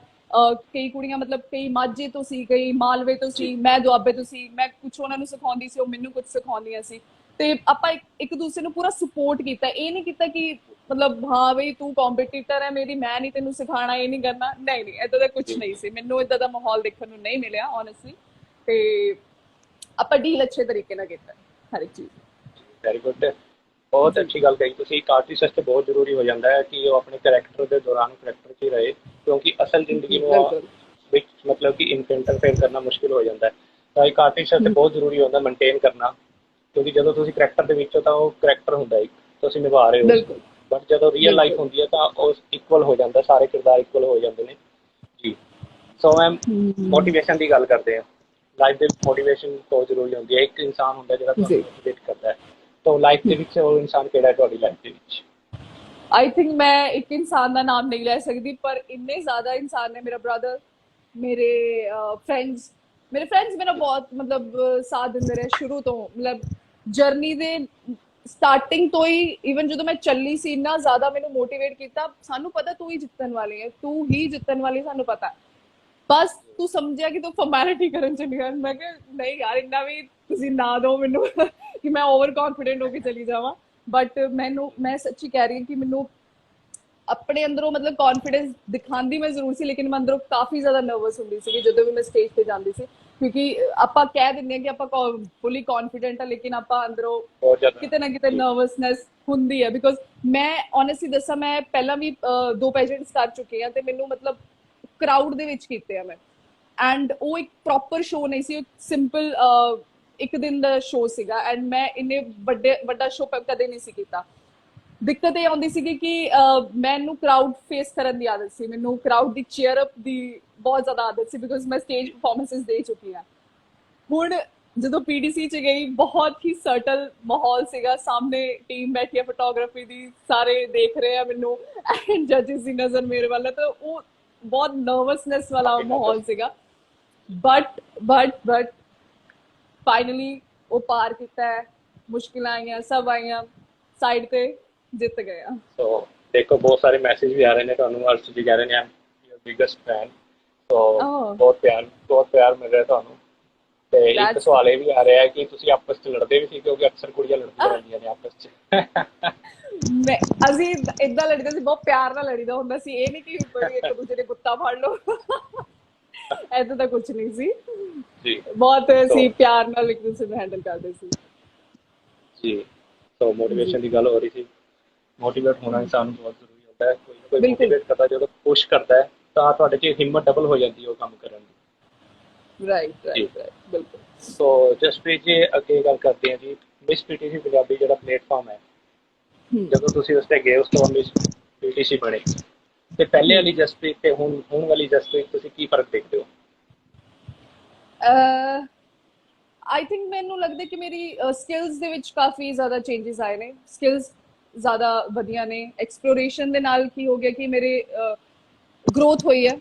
ਕਈ ਕੁੜੀਆਂ ਮਤਲਬ ਕਈ ਮਾਝੇ ਤੋਂ ਸੀ, ਕਈ ਮਾਲਵੇ ਤੋਂ ਸੀ, ਮੈਂ ਦੁਆਬੇ ਤੋਂ ਸੀ। ਮੈਂ ਕੁਝ ਉਹਨਾਂ ਨੂੰ ਸਿਖਾਉਂਦੀ ਸੀ, ਉਹ ਮੈਨੂੰ ਕੁਝ ਸਿਖਾਉਂਦੀਆਂ ਸੀ। ਤੇ ਆਪਾਂ ਇੱਕ ਦੂਸਰੇ ਨੂੰ ਪੂਰਾ ਸਪੋਰਟ ਕੀਤਾ। ਇਹ ਨਹੀਂ ਕੀਤਾ ਕਿ ਮਤਲਬ ਹਾਂ ਬਈ ਤੂੰ ਕੰਪੀਟੀਟਰ ਹੈ ਮੇਰੀ, ਮੈਂ ਨਹੀਂ ਤੈਨੂੰ ਸਿਖਾਣਾ, ਇਹ ਨਹੀਂ ਕਰਨਾ, ਨਹੀਂ ਨਹੀਂ, ਏਦਾਂ ਦਾ ਕੁਝ ਨਹੀਂ ਸੀ। ਮੈਨੂੰ ਏਦਾਂ ਦਾ ਮਾਹੌਲ ਦੇਖਣ ਨੂੰ ਨਹੀਂ ਮਿਲਿਆ ਓਨੈਸਟਲੀ। ਤੇ ਆਪਾਂ ਡੀਲ ਅੱਛੇ ਤਰੀਕੇ ਨਾਲ ਕੀਤਾ ਹਰ ਇੱਕ ਚੀਜ਼। ਵੈਰੀ ਗੁੱਡ, ਬਹੁਤ ਅੱਛੀ ਗੱਲ ਕਹੀ ਤੁਸੀਂ। ਇੱਕ ਆਰਟਿਸਟ ਵਾਸਤੇ ਬਹੁਤ ਜ਼ਰੂਰੀ ਹੋ ਜਾਂਦਾ ਹੈ ਕਿ ਉਹ ਆਪਣੇ ਕਰੈਕਟਰ ਦੇ ਦੌਰਾਨ ਕਰੈਕਟਰ 'ਚ ਹੀ ਰਹੇ, ਕਿਉਂਕਿ ਅਸਲ ਜ਼ਿੰਦਗੀ ਨੂੰ ਵਿੱਚ ਮਤਲਬ ਕਿ ਇੰਟਰਫੇਅਰ ਕਰਨਾ ਮੁਸ਼ਕਿਲ ਹੋ ਜਾਂਦਾ ਹੈ। ਤਾਂ ਇੱਕ ਆਰਟਿਸਟ ਵਾਸਤੇ ਬਹੁਤ ਜ਼ਰੂਰੀ ਹੁੰਦਾ ਮੇਨਟੇਨ ਕਰਨਾ, ਕਿਉਂਕਿ ਜਦੋਂ ਤੁਸੀਂ ਕਰੈਕਟਰ ਦੇ ਵਿੱਚ ਹੋ ਤਾਂ ਉਹ ਕਰੈਕਟਰ ਹੁੰਦਾ ਇੱਕ, ਤੁਸੀਂ ਨਿਭਾ ਰਹੇ ਹੋ। ਬਟ ਜਦੋਂ ਰੀਅਲ ਲਾਈਫ ਹੁੰਦੀ ਹੈ ਤਾਂ ਉਹ ਇਕੁਅਲ ਹੋ ਜਾਂਦਾ, ਸਾਰੇ ਕਿਰਦਾਰ ਇਕੁਅਲ ਹੋ ਜਾਂਦੇ ਨੇ ਜੀ। ਸੋ ਮੈਮ, ਮੋਟੀਵੇਸ਼ਨ ਦੀ ਗੱਲ ਕਰਦੇ ਹਾਂ। ਲਾਈਫ ਦੇ ਮੋਟੀਵੇਸ਼ਨ ਬਹੁਤ ਜ਼ਰੂਰੀ ਹੁੰਦੀ ਹੈ। ਇੱਕ ਇਨਸਾਨ ਹੁੰਦਾ ਜਿਹੜਾ ਤੁਹਾਨੂੰ ਮੋਟੀਵੇਟ ਕਰਦਾ ਹੈ, ਤਾਂ ਲਾਈਫ ਦੇ ਵਿੱਚ ਉਹ ਇਨਸਾਨ ਕਿਹੜਾ ਹੈ ਤੁਹਾਡੀ ਲਾਈਫ ਦੇ ਵਿੱਚ? ਆਈ ਥਿੰਕ ਮੈਂ ਇੱਕ ਇਨਸਾਨ ਦਾ ਨਾਮ ਨਹੀਂ ਲੈ ਸਕਦੀ, ਪਰ ਇੰਨੇ ਜ਼ਿਆਦਾ ਇਨਸਾਨ ਨੇ। ਮੇਰਾ ਬ੍ਰਦਰ, ਮੇਰੇ ਫਰੈਂਡਸ ਮੇਰਾ ਬਹੁਤ ਮਤਲਬ ਸਾਥ ਦਿੰਦੇ ਰਹੇ ਸ਼ੁਰੂ ਤੋਂ। ਮਤਲਬ ਜਰਨੀ ਦੇ ਸਟਾਰਟਿੰਗ ਤੋਂ ਹੀ, ਈਵਨ ਜਦੋਂ ਮੈਂ ਚੱਲੀ ਸੀ, ਇੰਨਾ ਜ਼ਿਆਦਾ ਮੈਨੂੰ ਮੋਟੀਵੇਟ ਕੀਤਾ। ਸਾਨੂੰ ਪਤਾ ਤੂੰ ਹੀ ਜਿੱਤਣ ਵਾਲੀ ਹੈ, ਤੂੰ ਹੀ ਜਿੱਤਣ ਵਾਲੀ, ਸਾਨੂੰ ਪਤਾ, ਬਸ ਤੂੰ ਸਮਝਿਆ ਕਿ ਤੂੰ ਫਾਰਮੈਲਿਟੀ ਕਰਨ ਚੱਲੀ ਹੈ। ਮੈਂ ਕਿਹਾ ਨਹੀਂ ਯਾਰ, ਇੰਨਾ ਵੀ ਤੁਸੀਂ ਨਾ ਦਿਓ ਮੈਨੂੰ ਕਿ ਮੈਂ ਓਵਰ ਕੌਨਫੀਡੈਂਟ ਹੋ ਕੇ ਚਲੀ ਜਾਵਾਂ। ਬਟ ਮੈਂ ਸੱਚੀ ਕਹਿ ਰਹੀ ਹਾਂ ਕਿ ਮੈਨੂੰ ਆਪਣੇ ਅੰਦਰੋਂ ਮਤਲਬ ਕੌਨਫੀਡੈਂਸ ਦਿਖਾਉਂਦੀ ਮੈਂ ਜ਼ਰੂਰ ਸੀ, ਲੇਕਿਨ ਮੈਂ ਅੰਦਰੋਂ ਕਾਫੀ ਜ਼ਿਆਦਾ ਨਰਵਸ ਹੁੰਦੀ ਸੀ ਜਦੋਂ ਵੀ ਮੈਂ ਸਟੇਜ ਤੇ ਜਾਂਦੀ ਸੀ। ਕਿਉਂਕਿ ਆਪਾਂ ਕਹਿ ਦਿੰਦੇ ਹਾਂ ਕਿ ਆਪਾਂ ਫੁੱਲੀ ਕੌਨਫੀਡੈਂਟ ਆ, ਲੇਕਿਨ ਆਪਾਂ ਅੰਦਰੋਂ ਕਿਤੇ ਨਾ ਕਿਤੇ ਨਰਵਸਨੈਸ ਹੁੰਦੀ ਹੈ। ਬਿਕੋਜ਼ ਮੈਂ ਓਨੈਸਟਲੀ ਦੱਸਾਂ, ਮੈਂ ਪਹਿਲਾਂ ਵੀ 2 ਪੈਜੈਂਟਸ ਕਰ ਚੁੱਕੀ ਹਾਂ, ਤੇ ਮੈਨੂੰ ਮਤਲਬ ਕਰਾਊਡ ਦੇ ਵਿੱਚ ਕੀਤੇ ਆ ਮੈਂ। ਐਂਡ ਉਹ ਇੱਕ ਪ੍ਰੋਪਰ ਸ਼ੋਅ ਨਹੀਂ ਸੀ, ਇੱਕ ਸਿੰਪਲ ਇੱਕ ਦਿਨ ਦਾ ਸ਼ੋਅ ਸੀਗਾ। ਐਂਡ ਮੈਂ ਇੰਨੇ ਵੱਡਾ ਸ਼ੋਅ ਕਦੇ ਨਹੀਂ ਸੀ ਕੀਤਾ। ਦਿੱਕਤ ਇਹ ਆਉਂਦੀ ਸੀਗੀ ਕਿ ਮੈਨੂੰ ਕਰਾਊਡ ਫੇਸ ਕਰਨ ਦੀ ਆਦਤ ਸੀ, ਮੈਨੂੰ ਕਰਾਊਡ ਦੀ ਚੇਅਰ ਅਪ ਦੀ ਬਹੁਤ ਜ਼ਿਆਦਾ ਆਦਤ ਸੀ, ਬਿਕੋਜ਼ ਮੈਂ ਸਟੇਜ ਪਰਫਾਰਮੈਂਸਿਸ ਦੇ ਚੁੱਕੀ ਹਾਂ। ਹੁਣ ਜਦੋਂ ਪੀਡੀਸੀ 'ਚ ਗਈ, ਬਹੁਤ ਹੀ ਸਰਟਲ ਮਾਹੌਲ ਸੀਗਾ। ਸਾਹਮਣੇ ਟੀਮ ਬੈਠੀ ਹੈ ਫੋਟੋਗ੍ਰਾਫੀ ਦੀ, ਸਾਰੇ ਦੇਖ ਰਹੇ ਆ ਮੈਨੂੰ ਐਂਡ ਜੱਜਿਸ ਦੀ ਨਜ਼ਰ ਮੇਰੇ ਵੱਲ ਹੈ, ਤਾਂ ਉਹ ਬਹੁਤ ਨਰਵਸਨੈਸ ਵਾਲਾ ਮਾਹੌਲ ਸੀਗਾ। ਬਟ ਫਾਈਨਲੀ ਉਹ ਪਾਰ ਕੀਤਾ ਹੈ। ਮੁਸ਼ਕਿਲਾਂ ਆਈਆਂ, ਸਭ ਆਈਆਂ, ਸਾਈਡ ਤੇ ਜਿੱਤ ਗਏ ਆ। ਸੋ ਦੇਖੋ, ਬਹੁਤ ਸਾਰੇ ਮੈਸੇਜ ਵੀ ਆ ਰਹੇ ਨੇ ਤੁਹਾਨੂੰ। ਅਰਸ਼ ਜੀ ਕਹਿ ਰਹੇ ਨੇ ਯੂਰ ਬਿਗੇਸਟ ਫੈਨ। ਸੋ ਬਹੁਤ ਪਿਆਰ ਮਿਲ ਰਿਹਾ ਤੁਹਾਨੂੰ। ਤੇ ਇੱਕ ਸਵਾਲ ਇਹ ਵੀ ਆ ਰਿਹਾ ਹੈ ਕਿ ਤੁਸੀਂ ਆਪਸ 'ਚ ਲੜਦੇ ਵੀ ਸੀ, ਕਿਉਂਕਿ ਅਕਸਰ ਕੁੜੀਆਂ ਲੜਦੀਆਂ ਰਹਿੰਦੀਆਂ ਨੇ ਆਪਸ 'ਚ। ਅਸੀਂ ਏਦਾਂ ਲੜਦੇ ਸੀ, ਬਹੁਤ ਪਿਆਰ ਨਾਲ ਲੜੀਦਾ ਹੁੰਦਾ ਸੀ। ਇਹ ਨਹੀਂ ਕਿ ਇੱਕ ਦੂਜੇ ਦੇ ਗੁੱਤਾ ਫੜ ਲਓ, ਏਦਾਂ ਦਾ ਕੁਝ ਨਹੀਂ ਸੀ ਜੀ। ਬਹੁਤ ਅਸੀਂ ਪਿਆਰ ਨਾਲ ਇੱਕ ਦੂਸਰੇ ਨੂੰ ਹੈਂਡਲ ਕਰਦੇ ਸੀ ਜੀ। ਸੋ ਮੋਟੀਵੇਸ਼ਨ ਦੀ ਗੱਲ ਹੋ ਰਹੀ ਸੀ। ਮੋਟੀਵੇਟ ਹੋਣਾ ਇਨਸਾਨ ਨੂੰ ਬਹੁਤ ਜ਼ਰੂਰੀ ਹੁੰਦਾ ਹੈ। ਕੋਈ ਮੋਟੀਵੇਟ ਕਰਦਾ, ਜਦੋਂ ਪੁਸ਼ ਕਰਦਾ ਹੈ ਤਾਂ ਤੁਹਾਡੇ 'ਚ ਹਿੰਮਤ ਡਬਲ ਹੋ ਜਾਂਦੀ ਹੈ ਉਹ ਕੰਮ ਕਰਨ ਦੀ। ਰਾਈਟ, ਬਿਲਕੁਲ। ਸੋ ਜਸਪ੍ਰੀਤ ਜੀ, ਅੱਗੇ ਗੱਲ ਕਰਦੇ ਹਾਂ ਜੀ। ਮਿਸ ਪੀਟੀਸੀ ਪੰਜਾਬੀ ਜਿਹੜਾ ਪਲੇਟਫਾਰਮ ਹੈ, ਜਦੋਂ ਤੁਸੀਂ ਉਸ 'ਤੇ ਗਏ, ਉਸ ਤੋਂ ਬਾਅਦ ਮਿਸ ਪੀਟੀਸੀ ਬਣੇ, ਤੇ ਪਹਿਲੇ ਵਾਲੀ ਜਸਪ੍ਰੀਤ ਤੇ ਹੁਣ ਵਾਲੀ ਜਸਪ੍ਰੀਤ ਤੁਸੀਂ ਕੀ ਫਰਕ ਦੇਖਦੇ ਹੋ? ਆਈ ਥਿੰਕ ਮੈਨੂੰ ਲੱਗਦਾ ਕਿ ਮੇਰੀ ਸਕਿੱਲਸ ਦੇ ਵਿੱਚ ਕਾਫੀ ਜ਼ਿਆਦਾ ਚੇਂਜਸ ਆਏ ਨੇ। ਸਕਿੱਲਸ ਜ਼ਿਆਦਾ ਵਧੀਆ ਨੇ। ਐਕਸਪਲੋਰੇਸ਼ਨ ਦੇ ਨਾਲ ਕੀ ਹੋ ਗਿਆ ਕਿ ਮੇਰੇ ਗਰੋਥ ਹੋਈ ਹੈ।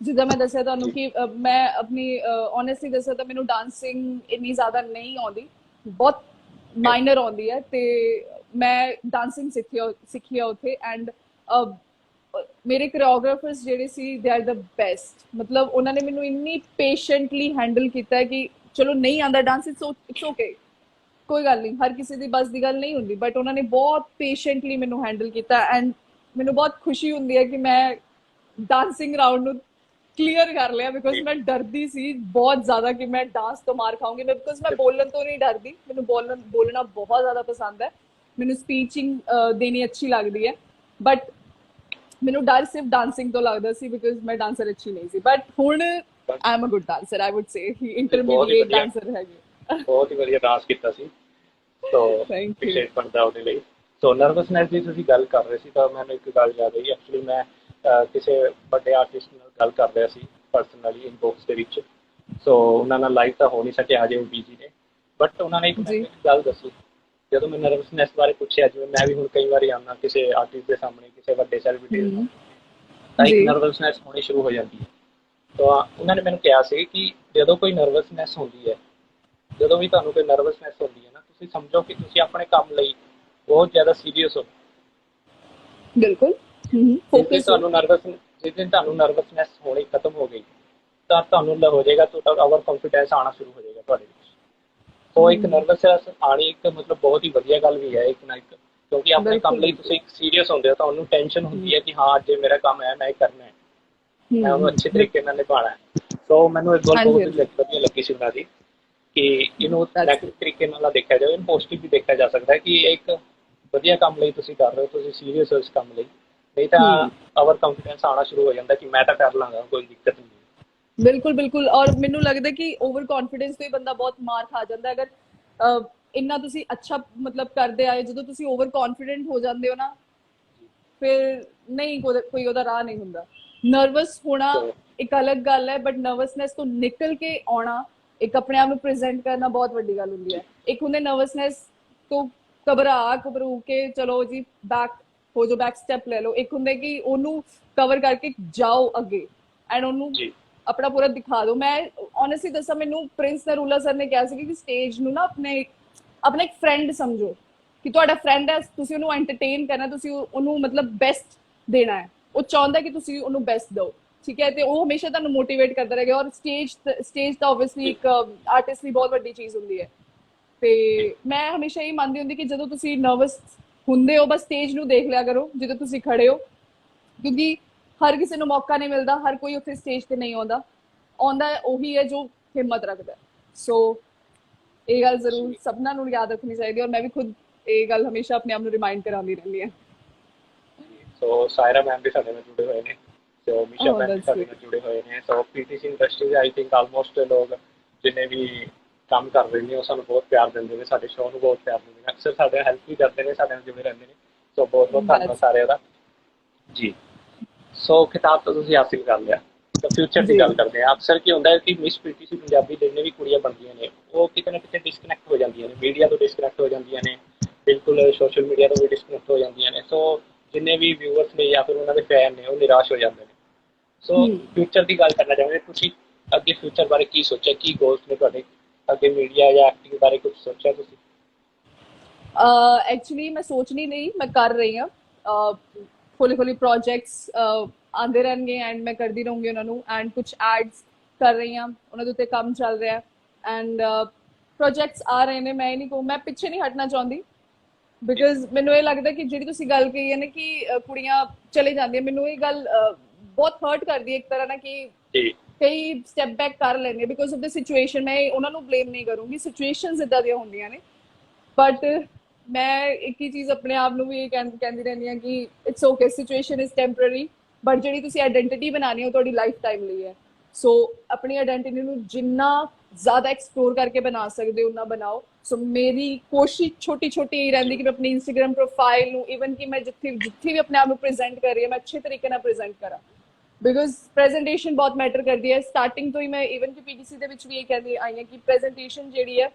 ਜਿੱਦਾਂ ਮੈਂ ਦੱਸਿਆ ਤੁਹਾਨੂੰ ਕਿ ਮੈਂ ਆਪਣੀ ਓਨੈਸਟਲੀ ਦੱਸਿਆ ਤਾਂ ਮੈਨੂੰ ਡਾਂਸਿੰਗ ਇੰਨੀ ਜ਼ਿਆਦਾ ਨਹੀਂ ਆਉਂਦੀ, ਬਹੁਤ ਮਾਈਨਰ ਆਉਂਦੀ ਹੈ। ਤੇ ਮੈਂ ਡਾਂਸਿੰਗ ਸਿੱਖੀ ਆ ਉੱਥੇ। ਐਂਡ ਮੇਰੇ ਕੋਰੀਓਗ੍ਰਾਫਰਸ ਜਿਹੜੇ ਸੀ, ਦੇ ਆਰ ਦ ਬੈਸਟ। ਮਤਲਬ ਉਹਨਾਂ ਨੇ ਮੈਨੂੰ ਇੰਨੀ ਪੇਸ਼ੈਂਟਲੀ ਹੈਂਡਲ ਕੀਤਾ ਕਿ ਚਲੋ ਨਹੀਂ ਆਉਂਦਾ ਡਾਂਸ, ਇਟਸ ਓਕੇ, ਕੋਈ ਗੱਲ ਨਹੀਂ, ਹਰ ਕਿਸੇ ਦੀ ਬਸ ਦੀ ਗੱਲ ਨਹੀਂ ਹੁੰਦੀ, ਬਟ ਉਹਨਾਂ ਨੇ ਬਹੁਤ ਪੇਸ਼ੈਂਟਲੀ ਮੈਨੂੰ ਹੈਂਡਲ ਕੀਤਾ ਐਂਡ ਮੈਨੂੰ ਬਹੁਤ ਖੁਸ਼ੀ ਹੁੰਦੀ ਹੈ ਕਿ ਮੈਂ ਡਾਂਸਿੰਗ ਰਾਊਂਡ ਨੂੰ ਕਲੀਅਰ ਕਰ ਲਿਆ, ਬਿਕੋਜ਼ ਜੀ ਮੈਂ ਡਰਦੀ ਸੀ ਬਹੁਤ ਜ਼ਿਆਦਾ ਕਿ ਮੈਂ ਡਾਂਸ ਤੋਂ ਮਾਰ ਖਾਊਂਗੀ, ਮੈਂ ਬਿਕੋਜ਼ ਮੈਂ ਬੋਲਣ ਤੋਂ ਨਹੀਂ ਡਰਦੀ, ਮੈਨੂੰ ਬੋਲਣਾ ਬਹੁਤ ਜ਼ਿਆਦਾ ਪਸੰਦ ਹੈ, ਮੈਨੂੰ ਸਪੀਚਿੰਗ ਦੇਣੀ ਅੱਛੀ ਲੱਗਦੀ ਹੈ, ਬਟ ਮੈਨੂੰ ਡਰ ਸਿਰਫ ਡਾਂਸਿੰਗ ਤੋਂ ਲੱਗਦਾ ਸੀ ਬਿਕੋਜ਼ ਮੈਂ ਡਾਂਸਰ ਅੱਛੀ ਨਹੀਂ ਸੀ, ਬਟ ਹੁਣ I am a good dancer, I would say ਕਿ ਬਹੁਤ ਹੀ ਇੰਟਰਮੀਡੀਏਟ ਵਧੀਆ, ਡਾਂਸਰ ਹੈਗੀ। ਬਹੁਤ ਹੀ ਵਧੀਆ ਡਾਂਸ ਕੀਤਾ ਸੀ। So thank you. ਵਿਸ਼ੇਸ਼ ਬਣਦਾ ਉਹਦੇ ਲਈ। ਸੋ ਨਰਵਸਨੈਸ ਦੀ ਤੁਸੀਂ ਗੱਲ ਕਰ ਰਹੇ ਸੀ ਤਾਂ ਮੈਨੂੰ ਇੱਕ ਗੱਲ ਯਾਦ ਆਈ। ਐਕਚੁਅਲੀ ਮੈਂ ਕਿਸੇ ਵੱਡੇ ਆਰਟਿਸਟ ਨਾਲ ਗੱਲ ਕਰ ਰਿਹਾ ਸੀ ਪਰਸਨਲੀ ਇਨਬੌਕਸ ਦੇ ਵਿੱਚ। ਸੋ ਉਹਨਾਂ ਨਾਲ ਲਾਈਵ ਤਾਂ ਹੋ ਨਹੀਂ ਸਕਿਆ, ਹਜੇ ਉਹ ਬਿਜ਼ੀ ਨੇ, ਬਟ ਉਹਨਾਂ ਨੇ ਇੱਕ ਮੈਨੂੰ ਜੀ ਇੱਕ ਗੱਲ ਦੱਸੀ। ਜਦੋਂ ਮੈਂ ਨਰਵਸਨੈਸ ਬਾਰੇ ਪੁੱਛਿਆ, ਜਿਵੇਂ ਮੈਂ ਵੀ ਹੁਣ ਕਈ ਵਾਰੀ ਆਉਂਦਾ ਕਿਸੇ ਆਰਟਿਸਟ ਦੇ ਸਾਹਮਣੇ, ਕਿਸੇ ਵੱਡੇ ਸੈਲੀਬ੍ਰਿਟੀ ਦੇ ਹਮ, ਸਾਹਮਣੇ, ਤਾਂ ਇੱਕ ਜੀ ਨਰਵਸਨੈਸ ਹੋਣੀ ਸ਼ੁਰੂ ਹੋ ਜਾਂਦੀ ਹੈ। ਤਾਂ ਉਹਨਾਂ ਨੇ ਮੈਨੂੰ ਕਿਹਾ ਸੀ ਕਿ ਜਦੋਂ ਕੋਈ ਨਰਵਸਨੈਸ ਹੁੰਦੀ ਹੈ, ਜਦੋਂ ਵੀ ਤੁਹਾਨੂੰ ਕੋਈ ਨਰਵਸਨੈਸ ਹੁੰਦੀ ਹੈ ਨਾ, ਤੁਸੀਂ ਸਮਝੋ ਕਿ ਤੁਸੀਂ ਆਪਣੇ ਕੰਮ ਲਈ ਬਹੁਤ ਜ਼ਿਆਦਾ ਸੀਰੀਅਸ ਹੋ। ਬਿਲਕੁਲ। ਜਿਸ ਦਿਨ ਫੋਕਸ ਹੋ। ਤੁਹਾਨੂੰ ਨਰਵਸ ਜਿਸ ਦਿਨ ਤੁਹਾਨੂੰ ਨਰਵਸਨੈਸ ਹੋਣੀ ਖਤਮ ਹੋ ਗਈ, ਤਾਂ ਤੁਹਾਨੂੰ ਹੋ ਜਾਏਗਾ, ਤੁਹਾਡਾ ਓਵਰ ਕੌਨਫੀਡੈਂਸ ਆਉਣਾ ਸ਼ੁਰੂ ਹੋ ਜਾਏਗਾ ਤੁਹਾਡੇ ਵਿੱਚ। ਸੋ ਇੱਕ ਨਰਵਸਨੈਸ ਆਣੀ ਇੱਕ ਮਤਲਬ ਬਹੁਤ ਹੀ ਵਧੀਆ ਗੱਲ ਵੀ ਹੈ ਇੱਕ ਨਾ ਇੱਕ, ਕਿਉਂਕਿ ਆਪਣੇ ਕੰਮ ਬਿਲਕੁਲ ਲਈ ਬਿਲਕੁਲ। ਤੁਸੀਂ ਸੀਰੀਅਸ ਹੁੰਦੇ ਹੋ, ਤੁਹਾਨੂੰ ਟੈਨਸ਼ਨ ਹੁੰਦੀ ਹੈ ਕਿ ਹਾਂ ਅੱਜ ਇਹ ਮੇਰਾ ਕੰਮ ਹੈ, ਮੈਂ ਇਹ ਕਰਨਾ ਹੈ, ਮੈਂ ਉਹਨੂੰ ਅੱਛੇ ਤਰੀਕੇ ਨਾਲ ਨਿਭਾਉਣਾ ਹੈ। ਸੋ ਮੈਨੂੰ ਇੱਕ ਗੱਲ ਹਾਂਜੀ ਬਹੁਤ ਹਾਂਜੀ, ਵਧੀਆ ਲੱਗੀ ਸੀ ਉਹਨਾਂ ਦੀ, ਕਿ ਇਹਨੂੰ ਦੈਟਸ ਨੈਗੇਟਿਵ ਤਰੀਕੇ ਨਾਲ ਨਾ ਦੇਖਿਆ ਜਾਵੇ, ਇਹਨੂੰ ਪੋਜ਼ਿਟਿਵ ਵੀ ਦੇਖਿਆ ਜਾ ਸਕਦਾ ਹੈ ਕਿ ਇਹ ਇੱਕ ਵਧੀਆ ਕੰਮ ਲਈ ਤੁਸੀਂ ਕਰ ਰਹੇ ਹੋ, ਤੁਸੀਂ ਸੀਰੀਅਸ ਹੋ ਇਸ ਕੰਮ ਲਈ। ਨਹੀਂ ਤਾਂ ਗੁੱਡ। ਓਵਰ ਕੰਫੀਡੈਂਸ ਆਉਣਾ ਸ਼ੁਰੂ ਹੋ ਜਾਂਦਾ ਕਿ ਮੈਂ ਤਾਂ ਕਰ ਲਾਂਗਾ, ਕੋਈ ਦਿੱਕਤ ਨਹੀਂ ਹੈ। ਬਿਲਕੁਲ ਬਿਲਕੁਲ, ਔਰ ਮੈਨੂੰ ਲੱਗਦਾ ਕਿ ਓਵਰ ਕੌਨਫੀਡੈਂਸ ਤੋਂ ਹੀ ਬੰਦਾ ਬਹੁਤ ਮਾਰ ਖਾ ਜਾਂਦਾ। ਅਗਰ ਇੰਨਾ ਤੁਸੀਂ ਅੱਛਾ ਮਤਲਬ ਕਰਦੇ ਆਏ, ਜਦੋਂ ਤੁਸੀਂ ਓਵਰ ਕੌਨਫੀਡੈਂਟ ਹੋ ਜਾਂਦੇ ਹੋ ਨਾ, ਫਿਰ ਨਹੀਂ ਕੋਈ ਉਹਦਾ ਰਾਹ ਨਹੀਂ ਹੁੰਦਾ। ਨਰਵਸ ਹੋਣਾ ਸੋ ਇੱਕ ਅਲੱਗ ਗੱਲ ਹੈ, ਬਟ ਨਰਵਸਨੈਸ ਤੋਂ ਨਿਕਲ ਕੇ ਆਉਣਾ, ਇੱਕ ਆਪਣੇ ਆਪ ਨੂੰ ਪ੍ਰੈਜ਼ੈਂਟ ਕਰਨਾ ਬਹੁਤ ਵੱਡੀ ਗੱਲ ਹੁੰਦੀ ਜੀ ਹੈ। ਇੱਕ ਹੁੰਦੇ ਨਰਵਸਨੈਸ ਤੋਂ ਘਬਰੂ ਕੇ ਚਲੋ ਜੀ ਬੈਕ ਹੋ ਜਾਓ, ਬੈਕ ਸਟੈਪ ਲੈ ਲਓ। ਇੱਕ ਹੁੰਦਾ ਕਿ ਉਹਨੂੰ ਕਵਰ ਕਰਕੇ ਜਾਓ ਅੱਗੇ ਐਂਡ ਉਹਨੂੰ ਜੀ ਆਪਣਾ ਪੂਰਾ ਦਿਖਾ ਦਿਓ। ਮੈਂ ਓਨੈਸਟਲੀ ਦੱਸਾਂ, ਮੈਨੂੰ ਪ੍ਰਿੰਸ ਨਰੂਲਾ ਸਰ ਨੇ ਕਿਹਾ ਸੀ ਕਿ ਸਟੇਜ ਨੂੰ ਨਾ ਆਪਣਾ ਇੱਕ ਫਰੈਂਡ ਸਮਝੋ, ਕਿ ਤੁਹਾਡਾ ਫਰੈਂਡ ਹੈ, ਤੁਸੀਂ ਉਹਨੂੰ ਐਂਟਰਟੇਨ ਕਰਨਾ, ਤੁਸੀਂ ਉਹਨੂੰ ਮਤਲਬ ਬੈਸਟ ਦੇਣਾ ਹੈ, ਉਹ ਚਾਹੁੰਦਾ ਕਿ ਤੁਸੀਂ ਉਹਨੂੰ ਬੈਸਟ ਦਿਓ, ਠੀਕ ਹੈ, ਤੇ ਉਹ ਹਮੇਸ਼ਾ ਤੁਹਾਨੂੰ ਮੋਟੀਵੇਟ ਕਰਦਾ ਰਹੇਗਾ। ਔਰ ਸਟੇਜ ਤਾਂ ਓਬਵੀਅਸਲੀ ਜੀ ਇੱਕ ਆਰਟਿਸਟ ਲਈ ਬਹੁਤ ਵੱਡੀ ਚੀਜ਼ ਹੁੰਦੀ ਹੈ। ਤੇ ਜੀ ਮੈਂ ਹਮੇਸ਼ਾ ਇਹ ਮੰਨਦੀ ਹੁੰਦੀ ਕਿ ਜਦੋਂ ਤੁਸੀਂ ਨਰਵਸ ਹੁੰਦੇ ਹੋ, ਬਸ ਸਟੇਜ ਨੂੰ ਦੇਖ ਲਿਆ ਕਰੋ ਜਦੋਂ ਤੁਸੀਂ ਖੜੇ ਹੋ, ਕਿਉਂਕਿ ਹਰ ਕਿਸੇ ਨੂੰ ਮੌਕਾ ਨਹੀਂ ਮਿਲਦਾ, ਹਰ ਕੋਈ ਉੱਥੇ ਸਟੇਜ ਤੇ ਨਹੀਂ ਆਉਂਦਾ, ਆਉਂਦਾ ਉਹੀ ਹੈ ਜੋ ਹਿੰਮਤ ਰੱਖਦਾ। ਸੋ ਇਹ ਗੱਲ ਜ਼ਰੂਰ ਜੀ ਸਭਨਾਂ ਨੂੰ ਯਾਦ ਰੱਖਣੀ ਚਾਹੀਦੀ ਹੈ, ਔਰ ਮੈਂ ਵੀ ਖੁਦ ਇਹ ਗੱਲ ਹਮੇਸ਼ਾ ਆਪਣੇ ਆਪ ਨੂੰ ਰਿਮਾਈਂਡ ਕਰਾਉਂਦੀ ਰਹਿੰਦੀ ਹਾਂ। ਸੋ ਸਾਇਰਾ ਮੈਮ ਵੀ ਸਾਡੇ ਨਾਲ ਜੁੜੇ ਹੋਏ ਨੇ, ਸੋ ਮਿਸ਼ਾ ਓਹ ਮੈਮ ਵੀ ਦੈਟਸ ਸਾਡੇ ਗੁੱਡ। ਨਾਲ ਜੁੜੇ ਹੋਏ ਨੇ। So PTC industry I think almost ਲੋਕ ਜਿੰਨੇ ਵੀ ਕੰਮ ਕਰ ਰਹੇ ਨੇ ਉਹ ਸਾਨੂੰ ਬਹੁਤ ਪਿਆਰ ਦਿੰਦੇ ਨੇ, ਸਾਡੇ ਸ਼ੋਅ ਨੂੰ ਬਹੁਤ ਪਿਆਰ ਦਿੰਦੇ ਨੇ, ਅਕਸਰ ਸਾਡੇ ਹੈਲਪ ਵੀ ਕਰਦੇ ਨੇ, ਸਾਡੇ ਨਾਲ ਜੁੜੇ ਰਹਿੰਦੇ ਨੇ। ਸੋ ਬਹੁਤ ਬਹੁਤ ਧੰਨਵਾਦ ਦੈਟਸ ਸਾਰਿਆਂ ਦਾ ਜੀ। ਸੋ ਖਿਤਾਬ ਤਾਂ ਤੁਸੀਂ ਹਾਸਿਲ ਕਰ ਲਿਆ, ਤਾਂ ਫਿਊਚਰ ਦੀ ਜੀ ਗੱਲ ਕਰਦੇ ਹਾਂ। ਅਕਸਰ ਕੀ ਹੁੰਦਾ ਹੈ ਕਿ ਮਿਸ ਪੀਟੀਸੀ ਪੰਜਾਬੀ ਜਿੰਨੇ ਵੀ ਕੁੜੀਆਂ ਬਣਦੀਆਂ ਨੇ, ਉਹ ਕਿਤੇ ਨਾ ਕਿਤੇ ਡਿਸਕਨੈਕਟ ਹੋ ਜਾਂਦੀਆਂ ਨੇ, ਮੀਡੀਆ ਤੋਂ ਡਿਸਕਨੈਕਟ ਹੋ ਜਾਂਦੀਆਂ ਨੇ, ਬਿਲਕੁਲ ਸੋਸ਼ਲ ਮੀਡੀਆ ਤੋਂ ਵੀ ਡਿਸਕਨੈਕਟ ਹੋ ਜਾਂਦੀਆਂ ਨੇ। ਸੋ ਜਿੰਨੇ ਵੀ ਵਿਊਅਰਸ ਨੇ ਜਾਂ ਫਿਰ ਉਹਨਾਂ ਦੇ ਫੈਨ ਨੇ, ਉਹ ਨਿਰਾਸ਼ ਹੋ ਜਾਂਦੇ ਨੇ। ਸੋ ਫਿਊਚਰ ਦੀ ਗੱਲ ਕਰਨਾ ਚਾਹੁੰਦੇ, ਤੁਸੀਂ ਅੱਗੇ ਫਿਊਚਰ ਬਾਰੇ ਕੀ ਸੋਚਿਆ, ਕੀ ਗੋਲਸ ਨੇ ਤੁਹਾਡੇ ਅੱਗੇ, ਮੀਡੀਆ ਜਾਂ ਐਕਟਿੰਗ ਬਾਰੇ ਕੁਝ ਸੋਚਿਆ ਤੁਸੀਂ? ਐਕਚੁਅਲੀ ਮੈਂ ਸੋਚਣੀ ਨਹੀਂ, ਮੈਂ ਕਰ ਰਹੀ ਹਾਂ। ਹੌਲੀ ਹੌਲੀ ਪ੍ਰੋਜੈਕਟਸ ਆਉਂਦੇ ਰਹਿਣਗੇ ਐਂਡ ਮੈਂ ਕਰਦੀ ਰਹੂੰਗੀ ਉਹਨਾਂ ਨੂੰ, ਐਂਡ ਕੁਝ ਐਡਸ ਕਰ ਰਹੀ ਹਾਂ, ਉਹਨਾਂ ਦੇ ਉੱਤੇ ਕੰਮ ਚੱਲ ਰਿਹਾ ਐਂਡ ਪ੍ਰੋਜੈਕਟਸ ਆ ਰਹੇ ਨੇ। ਮੈਂ ਇਹ ਨਹੀਂ ਕਹੂੰ, ਮੈਂ ਪਿੱਛੇ ਨਹੀਂ ਹਟਣਾ ਚਾਹੁੰਦੀ, ਜੀ ਬਿਕਾਜ਼ ਮੈਨੂੰ ਇਹ ਲੱਗਦਾ ਕਿ ਜਿਹੜੀ ਤੁਸੀਂ ਗੱਲ ਕਹੀ ਹੈ ਨਾ ਕਿ ਕੁੜੀਆਂ ਚਲੇ ਜਾਂਦੀਆਂ, ਮੈਨੂੰ ਇਹ ਗੱਲ ਬਹੁਤ ਹਰਟ ਕਰਦੀ ਹੈ ਇੱਕ ਤਰ੍ਹਾਂ ਨਾਲ, ਕਿ ਜੀ ਕਈ ਸਟੈਪ ਬੈਕ ਕਰ ਲੈਂਦੇ ਬਿਕਾਜ਼ ਆਫ ਦ ਸਿਚੁਏਸ਼ਨ। ਮੈਂ ਉਹਨਾਂ ਨੂੰ ਬਲੇਮ ਨਹੀਂ ਕਰੂੰਗੀ, ਸਿਚੁਏਸ਼ਨਸ ਇਦਾਂ ਦੀਆਂ ਹੁੰਦੀਆਂ ਨੇ, ਬਟ ਮੈਂ ਇੱਕ ਹੀ ਚੀਜ਼ ਆਪਣੇ ਆਪ ਨੂੰ ਵੀ ਇਹ ਕਹਿੰਦੀ ਰਹਿੰਦੀ ਹਾਂ ਕਿ it's okay, situation is temporary, but ਜਿਹੜੀ ਤੁਸੀਂ ਆਇਡੈਂਟੀਟੀ ਬਣਾਉਣੀ ਉਹ ਤੁਹਾਡੀ ਲਾਈਫ ਟਾਈਮ ਲਈ ਹੈ। ਸੋ ਆਪਣੀ ਆਇਡੈਂਟੀਟੀ ਨੂੰ ਜਿੰਨਾ ਜ਼ਿਆਦਾ ਐਕਸਪਲੋਰ ਕਰਕੇ ਬਣਾ ਸਕਦੇ ਹੋ ਉਨਾ ਬਣਾਓ। ਸੋ ਮੇਰੀ ਕੋਸ਼ਿਸ਼ ਛੋਟੀ ਛੋਟੀ ਹੀ ਰਹਿੰਦੀ ਜੀ ਕਿ ਮੈਂ ਆਪਣੀ ਇੰਸਟਾਗ੍ਰਾਮ ਪ੍ਰੋਫਾਈਲ ਨੂੰ, ਈਵਨ ਕਿ ਮੈਂ ਜਿੱਥੇ ਵੀ ਆਪਣੇ ਆਪ ਨੂੰ ਪ੍ਰੈਜ਼ੈਂਟ ਕਰ ਰਹੀ ਹਾਂ, ਮੈਂ ਅੱਛੇ ਤਰੀਕੇ ਨਾਲ ਪ੍ਰੈਜ਼ੈਂਟ ਕਰਾਂ, ਬਿਕਾਜ਼ ਪ੍ਰੈਜ਼ੈਂਟੇਸ਼ਨ ਬਹੁਤ ਮੈਟਰ ਕਰਦੀ ਹੈ। ਸਟਾਰਟਿੰਗ ਤੋਂ ਹੀ ਮੈਂ ਈਵਨ ਕਿ ਪੀਟੀਸੀ ਦੇ ਵਿੱਚ ਵੀ ਇਹ ਕਹਿੰਦੀ ਆਈ ਹਾਂ ਕਿ ਪ੍ਰੈਜ਼ੈਂਟੇਸ਼ਨ ਜਿਹੜੀ ਹੈ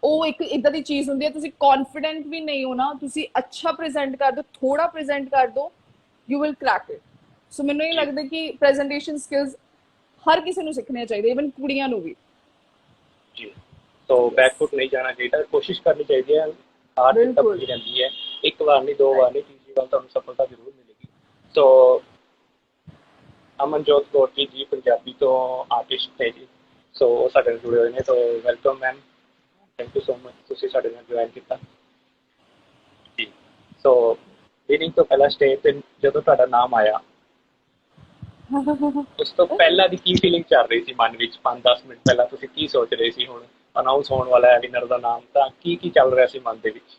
ਉਹ ਇੱਕ ਇਦਾਂ ਦੀ ਚੀਜ਼ ਹੁੰਦੀ ਹੈ, ਤੁਸੀਂ ਕੌਨਫੀਡੈਂਟ ਵੀ ਨਹੀਂ ਹੋ ਨਾ, ਤੁਸੀਂ ਅੱਛਾ ਪ੍ਰੈਜ਼ੈਂਟ ਕਰ ਦਿਓ, ਥੋੜਾ ਪ੍ਰੈਜ਼ੈਂਟ ਕਰ ਦਿਓ, ਯੂ ਵਿਲ ਕ੍ਰੈਕ ਇਟ। ਸੋ ਮੈਨੂੰ ਇਹ ਜੀ ਲੱਗਦਾ ਕਿ ਪ੍ਰੈਜ਼ੈਂਟੇਸ਼ਨ ਸਕਿੱਲਸ ਹਰ ਕਿਸੇ ਨੂੰ ਸਿੱਖਣੀਆਂ ਚਾਹੀਦੀਆਂ, ਈਵਨ ਕੁੜੀਆਂ ਨੂੰ ਵੀ। ਜੀ ਸੋ ਬੈਕਫੁੱਟ ਨਹੀਂ ਜਾਣਾ ਚਾਹੀਦਾ, ਕੋਸ਼ਿਸ਼ ਕਰਨੀ ਚਾਹੀਦੀ ਹੈ। ਹਾਰ ਜਿੱਤ ਤਾਂ ਬਿਲਕੁਲ ਬਣੀ ਰਹਿੰਦੀ ਹੈ, ਇੱਕ ਵਾਰ ਨਹੀਂ, ਦੋ ਵਾਰ ਨਹੀਂ, ਤੀਸਰੀ ਵਾਰ ਤੁਹਾਨੂੰ ਸਫਲਤਾ ਜ਼ਰੂਰ ਮਿਲੇਗੀ। ਸੋ ਅਮਨਜੋਤ ਕੌਰ ਜੀ ਪੰਜਾਬੀ ਤੋਂ ਆਰਟਿਸਟ ਨੇ ਜੀ, ਸੋ ਉਹ ਸਾਡੇ ਨਾਲ ਜੁੜੇ ਹੋਏ ਨੇ। ਸੋ welcome ma'am. Thank you so much ਤੁਸੀਂ ਸਾਡੇ ਨਾਲ ਜੁਆਇਨ ਕੀਤਾ ਜੀ। ਸੋ ਵਿਨਿੰਗ ਤੋਂ ਪਹਿਲਾਂ ਸਟੇਜ ਤੇ ਜਦੋਂ ਤੁਹਾਡਾ ਨਾਮ ਆਇਆ, ਉਸ ਤੋਂ ਪਹਿਲਾਂ ਦੀ ਕੀ ਫੀਲਿੰਗ ਚੱਲ ਰਹੀ ਸੀ ਮਨ ਵਿੱਚ? 5-10 ਮਿੰਟ ਪਹਿਲਾਂ ਤੁਸੀਂ ਕੀ ਸੋਚ ਰਹੇ ਸੀ? ਹੁਣ ਅਨਾਉਂਸ ਹੋਣ ਵਾਲਾ ਹੈ ਵਿਨਰ ਦਾ ਨਾਮ, ਤਾਂ ਕੀ ਚੱਲ ਰਿਹਾ ਸੀ ਮਨ ਦੇ ਵਿੱਚ?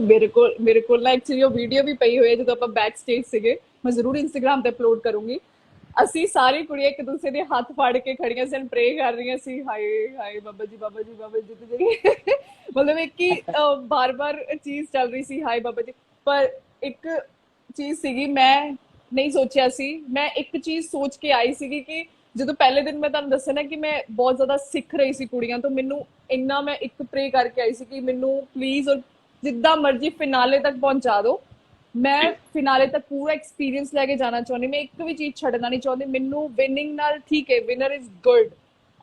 ਮੇਰੇ ਕੋਲ ਨਾ ਐਕਚੁਅਲੀ ਉਹ ਵੀਡੀਓ ਵੀ ਪਈ ਹੋਈ ਹੈ ਜਦੋਂ ਆਪਾਂ ਬੈਕ ਸਟੇਜ ਸੀਗੇ, ਮੈਂ ਜ਼ਰੂਰ ਇੰਸਟਾਗ੍ਰਾਮ ਤੇ ਅਪਲੋਡ ਕਰੂੰਗੀ। ਅਸੀਂ ਸਾਰੀ ਕੁੜੀਆਂ ਇੱਕ ਦੂਸਰੇ ਦੇ ਹੱਥ ਫੜ ਕੇ ਖੜੀਆਂ ਸਨ, ਪ੍ਰੇ ਕਰ ਰਹੀਆਂ ਸੀ, ਹਾਏ ਹਾਏ ਬਾਬਾ ਜੀ ਬਾਬਾ ਜੀ ਬਾਬਾ ਜੀ ਜਿੱਤ ਜਾਈਏ। ਮਤਲਬ ਇੱਕ ਹੀ ਬਾਰ-ਬਾਰ ਚੀਜ਼ ਚੱਲ ਰਹੀ ਸੀ, ਹਾਏ ਬਾਬਾ ਜੀ। ਪਰ ਇੱਕ ਚੀਜ਼ ਸੀਗੀ, ਮੈਂ ਨਹੀਂ ਸੋਚਿਆ ਸੀ, ਮੈਂ ਇੱਕ ਚੀਜ਼ ਸੋਚ ਕੇ ਆਈ ਸੀਗੀ ਕਿ ਜਦੋਂ ਪਹਿਲੇ ਦਿਨ ਮੈਂ ਤੁਹਾਨੂੰ ਦੱਸਿਆ ਨਾ ਕਿ ਮੈਂ ਬਹੁਤ ਜ਼ਿਆਦਾ ਸਿੱਖ ਰਹੀ ਸੀ ਕੁੜੀਆਂ ਤੋਂ, ਮੈਨੂੰ ਇੰਨਾ ਮੈਂ ਇੱਕ ਪ੍ਰੇ ਕਰਕੇ ਆਈ ਸੀ ਕਿ ਮੈਨੂੰ ਪਲੀਜ਼ ਔਰ ਜਿੱਦਾਂ ਮਰਜ਼ੀ ਫਿਨਾਲੇ ਤੱਕ ਪਹੁੰਚਾ ਦਿਓ। ਮੈਂ ਫਿਨਾਲੇ ਤੱਕ ਪੂਰਾ ਐਕਸਪੀਰੀਅੰਸ ਲੈ ਕੇ ਜਾਣਾ ਚਾਹੁੰਦੀ, ਮੈਂ ਇੱਕ ਵੀ ਚੀਜ਼ ਛੱਡਣਾ ਨਹੀਂ ਚਾਹੁੰਦੀ। ਮੈਨੂੰ ਵਿਨਿੰਗ ਨਾਲ ਠੀਕ ਹੈ, winner is good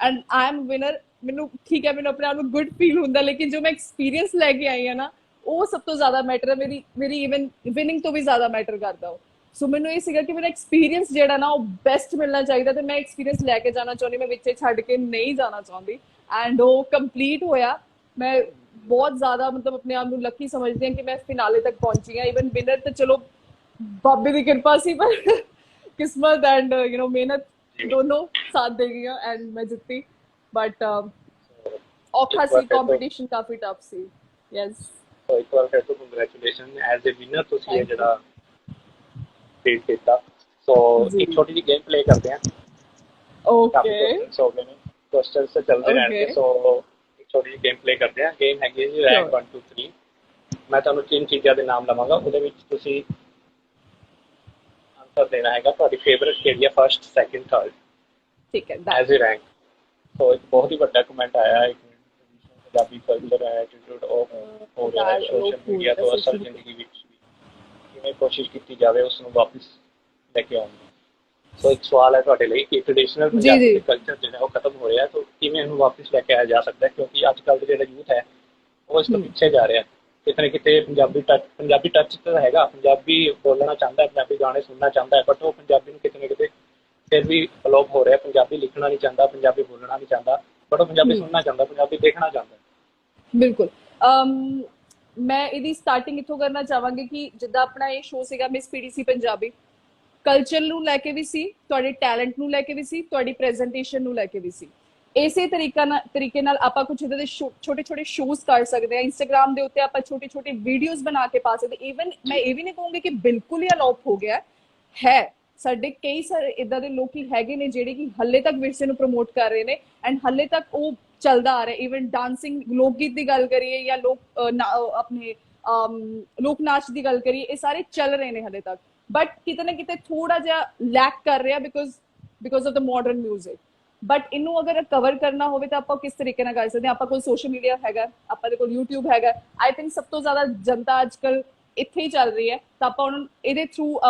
and I am winner, ਮੈਨੂੰ ਠੀਕ ਹੈ, ਮੈਨੂੰ ਆਪਣੇ ਆਪ ਨੂੰ ਗੁੱਡ ਫੀਲ ਹੁੰਦਾ, ਲੇਕਿਨ ਜੋ ਮੈਂ ਐਕਸਪੀਰੀਅੰਸ ਲੈ ਕੇ ਆਈ ਹਾਂ ਨਾ, ਉਹ ਸਭ ਤੋਂ ਜ਼ਿਆਦਾ ਮੈਟਰ ਹੈ। ਮੇਰੀ ਇਵਨ ਵਿਨਿੰਗ ਤੋਂ ਵੀ ਜ਼ਿਆਦਾ ਮੈਟਰ ਕਰਦਾ ਉਹ। ਸੋ ਮੈਨੂੰ ਇਹ ਸੀਗਾ ਕਿ ਮੇਰਾ ਐਕਸਪੀਰੀਅੰਸ ਜਿਹੜਾ ਨਾ ਉਹ ਬੈਸਟ ਮਿਲਣਾ ਚਾਹੀਦਾ, ਤੇ ਮੈਂ ਐਕਸਪੀਰੀਅੰਸ ਲੈ ਕੇ ਜਾਣਾ ਚਾਹੁੰਦੀ, ਮੈਂ ਵਿੱਚੇ ਛੱਡ ਕੇ ਨਹੀਂ ਜਾਣਾ ਚਾਹੁੰਦੀ। ਐਂਡ ਉਹ ਕੰਪਲੀਟ ਹੋਇਆ। ਮੈਂ ਬਹੁਤ ਜ਼ਿਆਦਾ ਮਤਲਬ ਆਪਣੇ ਆਪ ਨੂੰ ਲੱਕੀ ਸਮਝਦੀ ਹਾਂ ਕਿ ਮੈਂ ਫਿਨਾਲੇ ਤੱਕ ਪਹੁੰਚੀ ਹਾਂ। ਇਵਨ ਵਿਨਰ ਤਾਂ ਚਲੋ ਬਾਬੇ ਦੀ ਕਿਰਪਾ ਸੀ, ਪਰ ਕਿਸਮਤ ਐਂਡ ਮਿਹਨਤ ਦੋਨੋਂ ਸਾਥ ਦੇ ਗਈਆਂ ਐਂਡ ਮੈਂ ਜਿੱਤੀ। ਬਟ ਔਖਾ ਸੀ, ਕੰਪੀਟੀਸ਼ਨ ਕਾਫੀ ਟਫ ਸੀ। ਯੈਸ, ਸੋ ਇੱਕ ਵਾਰ ਫਿਰ ਤੋਂ ਕੰਗ੍ਰੈਚੁਲੇਸ਼ਨ ਐਜ਼ ਅ ਵਿਨਰ, ਤੁਸੀਂ ਇਹ ਜਿਹੜਾ ਫੀਟ ਕੀਤਾ। ਸੋ ਇੱਕ ਛੋਟੀ ਜਿਹੀ ਗੇਮ ਪਲੇ ਕਰਦੇ ਹਾਂ। ਓਕੇ, ਕੁਐਸਚਨਸ ਚੱਲਦੇ ਰਹਿਣਗੇ। ਸੋ ਛੋਟੀ ਜਿਹੀ ਗੇਮ ਪਲੇ ਕਰਦੇ ਹਾਂ। ਗੇਮ ਹੈਗੀ ਜੀ ਰੈਂਕ 1 2 3। ਮੈਂ ਤੁਹਾਨੂੰ 3 ਚੀਜ਼ਾਂ ਦੇ ਨਾਮ ਲਵਾਂਗਾ, ਉਹਦੇ ਵਿੱਚ ਤੁਸੀਂ ਆਨਸਰ ਦੇਣਾ ਹੈਗਾ ਤੁਹਾਡੀ ਫੇਵਰਿਟ ਕਿਹੜੀ ਹੈ, ਫਸਟ, ਸੈਕਿੰਡ, ਥਰਡ, ਠੀਕ ਹੈ। As a rank. ਸੋ ਇੱਕ ਬਹੁਤ ਹੀ ਵੱਡਾ ਕਮੈਂਟ ਆਇਆ ਹੈ, ਪੰਜਾਬੀ ਕਲਚਰ ਐਟੀਟਿਊਡ ਆਫ ਹੋ ਰਿਹਾ ਹੈ ਸੋਸ਼ਲ ਮੀਡੀਆ ਤੋਂ ਅਸਲ ਜ਼ਿੰਦਗੀ ਵਿੱਚ ਕਿਵੇਂ ਕੋਸ਼ਿਸ਼ ਕੀਤੀ ਜਾਵੇ ਉਸ ਨੂੰ ਵਾਪਿਸ ਲੈ ਕੇ ਆਉਣ ਦੀ। ਸੋ ਇੱਕ ਸਵਾਲ ਹੈ ਤੁਹਾਡੇ ਲਈ ਕਿ ਟ੍ਰੈਡੀਸ਼ਨਲ ਪੰਜਾਬੀ ਕਲਚਰ ਜਿਹੜਾ ਉਹ ਖਤਮ ਹੋ ਰਿਹਾ, ਤਾਂ ਕਿਵੇਂ ਇਹਨੂੰ ਵਾਪਿਸ ਲੈ ਕੇ ਆਇਆ ਜਾ ਸਕਦਾ ਹੈ? ਕਿਉਂਕਿ ਅੱਜ ਕੱਲ੍ਹ ਦਾ ਜਿਹੜਾ ਯੂਥ ਹੈ ਉਹ ਇਸ ਤੋਂ ਪਿੱਛੇ ਜਾ ਰਿਹਾ। ਕਿਤੇ ਨਾ ਕਿਤੇ ਪੰਜਾਬੀ ਟੱਚ ਤਾਂ ਹੈਗਾ, ਪੰਜਾਬੀ ਬੋਲਣਾ ਚਾਹੁੰਦਾ ਹੈ, ਪੰਜਾਬੀ ਗਾਣੇ ਸੁਣਨਾ ਚਾਹੁੰਦਾ ਹੈ, ਬਟ ਉਹ ਪੰਜਾਬੀ ਨੂੰ ਕਿਤੇ ਨਾ ਕਿਤੇ ਫਿਰ ਵੀ ਅਲੋਪ ਹੋ ਰਿਹਾ। ਪੰਜਾਬੀ ਲਿਖਣਾ ਨਹੀਂ ਚਾਹੁੰਦਾ, ਪੰਜਾਬੀ ਬੋਲਣਾ ਨਹੀਂ ਚਾਹੁੰਦਾ, ਬਟ ਉਹ ਪੰਜਾਬੀ ਸੁਣਨਾ ਚਾਹੁੰਦਾ, ਪੰਜਾਬੀ ਦੇਖਣਾ ਚਾਹੁੰਦਾ। ਬਿਲਕੁਲ। ਮੈਂ ਇਹਦੀ ਸਟਾਰਟਿੰਗ ਇੱਥੋਂ ਕਰਨਾ ਚਾਹਾਂਗੀ ਕਿ ਜਿੱਦਾਂ ਆਪਣਾ ਇਹ ਸ਼ੋਅ ਸੀਗਾ ਮਿਸ ਪੀਡੀਸੀ ਪੰਜਾਬੀ, ਕਲਚਰ ਨੂੰ ਲੈ ਕੇ ਵੀ ਸੀ, ਤੁਹਾਡੇ ਟੈਲੈਂਟ ਨੂੰ ਲੈ ਕੇ ਵੀ ਸੀ, ਤੁਹਾਡੀ ਪ੍ਰੈਜੈਂਟੇਸ਼ਨ ਨੂੰ ਲੈ ਕੇ ਵੀ ਸੀ। ਇਸੇ ਤਰੀਕੇ ਨਾਲ ਆਪਾਂ ਕੁਝ ਇਹਦੇ ਛੋਟੇ ਛੋਟੇ ਸ਼ੋਜ਼ ਕਰ ਸਕਦੇ ਹਾਂ। ਇੰਸਟਾਗ੍ਰਾਮ ਦੇ ਉੱਤੇ ਆਪਾਂ ਛੋਟੀ ਛੋਟੀ ਵੀਡੀਓਜ਼ ਬਣਾ ਕੇ ਪਾ ਸਕਦੇ। ਈਵਨ ਮੈਂ ਇਹ ਵੀ ਨਹੀਂ ਕਹੂੰਗੀ ਕਿ ਬਿਲਕੁਲ ਹੀ ਅਲੋਪ ਹੋ ਗਿਆ ਹੈ। ਸਾਡੇ ਕਈ ਸਾਰੇ ਇਦਾਂ ਦੇ ਲੋਕੀ ਹੈਗੇ ਨੇ ਜਿਹੜੇ ਕਿ ਹੱਲੇ ਤੱਕ ਵਿਰਸੇ ਨੂੰ ਪ੍ਰਮੋਟ ਕਰ ਰਹੇ ਨੇ ਐਂਡ ਹੱਲੇ ਤੱਕ ਉਹ ਚੱਲਦਾ ਆ ਰਿਹਾ। ਈਵਨ ਡਾਂਸਿੰਗ, ਲੋਕ ਗੀਤ ਦੀ ਗੱਲ ਕਰੀਏ ਜਾਂ ਆਪਣੇ ਲੋਕ ਨਾਚ ਦੀ ਗੱਲ ਕਰੀਏ, ਇਹ ਸਾਰੇ ਚੱਲ ਰਹੇ ਨੇ ਹੱਲੇ ਤੱਕ, ਬਟ ਕਿਤੇ ਨਾ ਕਿਤੇ ਥੋੜਾ ਜਿਹਾ ਲੈਕ ਕਰ ਰਿਹਾ because of the modern music. But ਇਹਨੂੰ ਅਗਰ ਕਵਰ ਕਰਨਾ ਹੋਵੇ ਤਾਂ ਆਪਾਂ ਕਿਸ ਤਰੀਕੇ ਨਾਲ ਕਰ ਸਕਦੇ ਹਾਂ? ਆਪਾਂ ਕੋਲ ਸੋਸ਼ਲ ਮੀਡੀਆ ਹੈਗਾ, ਆਪਾਂ ਦੇ ਕੋਲ YouTube ਹੈਗਾ। ਆਈ ਥਿੰਕ ਸਭ ਤੋਂ ਜ਼ਿਆਦਾ ਜਨਤਾ ਅੱਜ ਕੱਲ ਇੱਥੇ ਹੀ ਚੱਲ ਰਹੀ ਹੈ, ਤਾਂ ਆਪਾਂ ਉਹਨਾਂ ਇਹਦੇ ਥਰੂ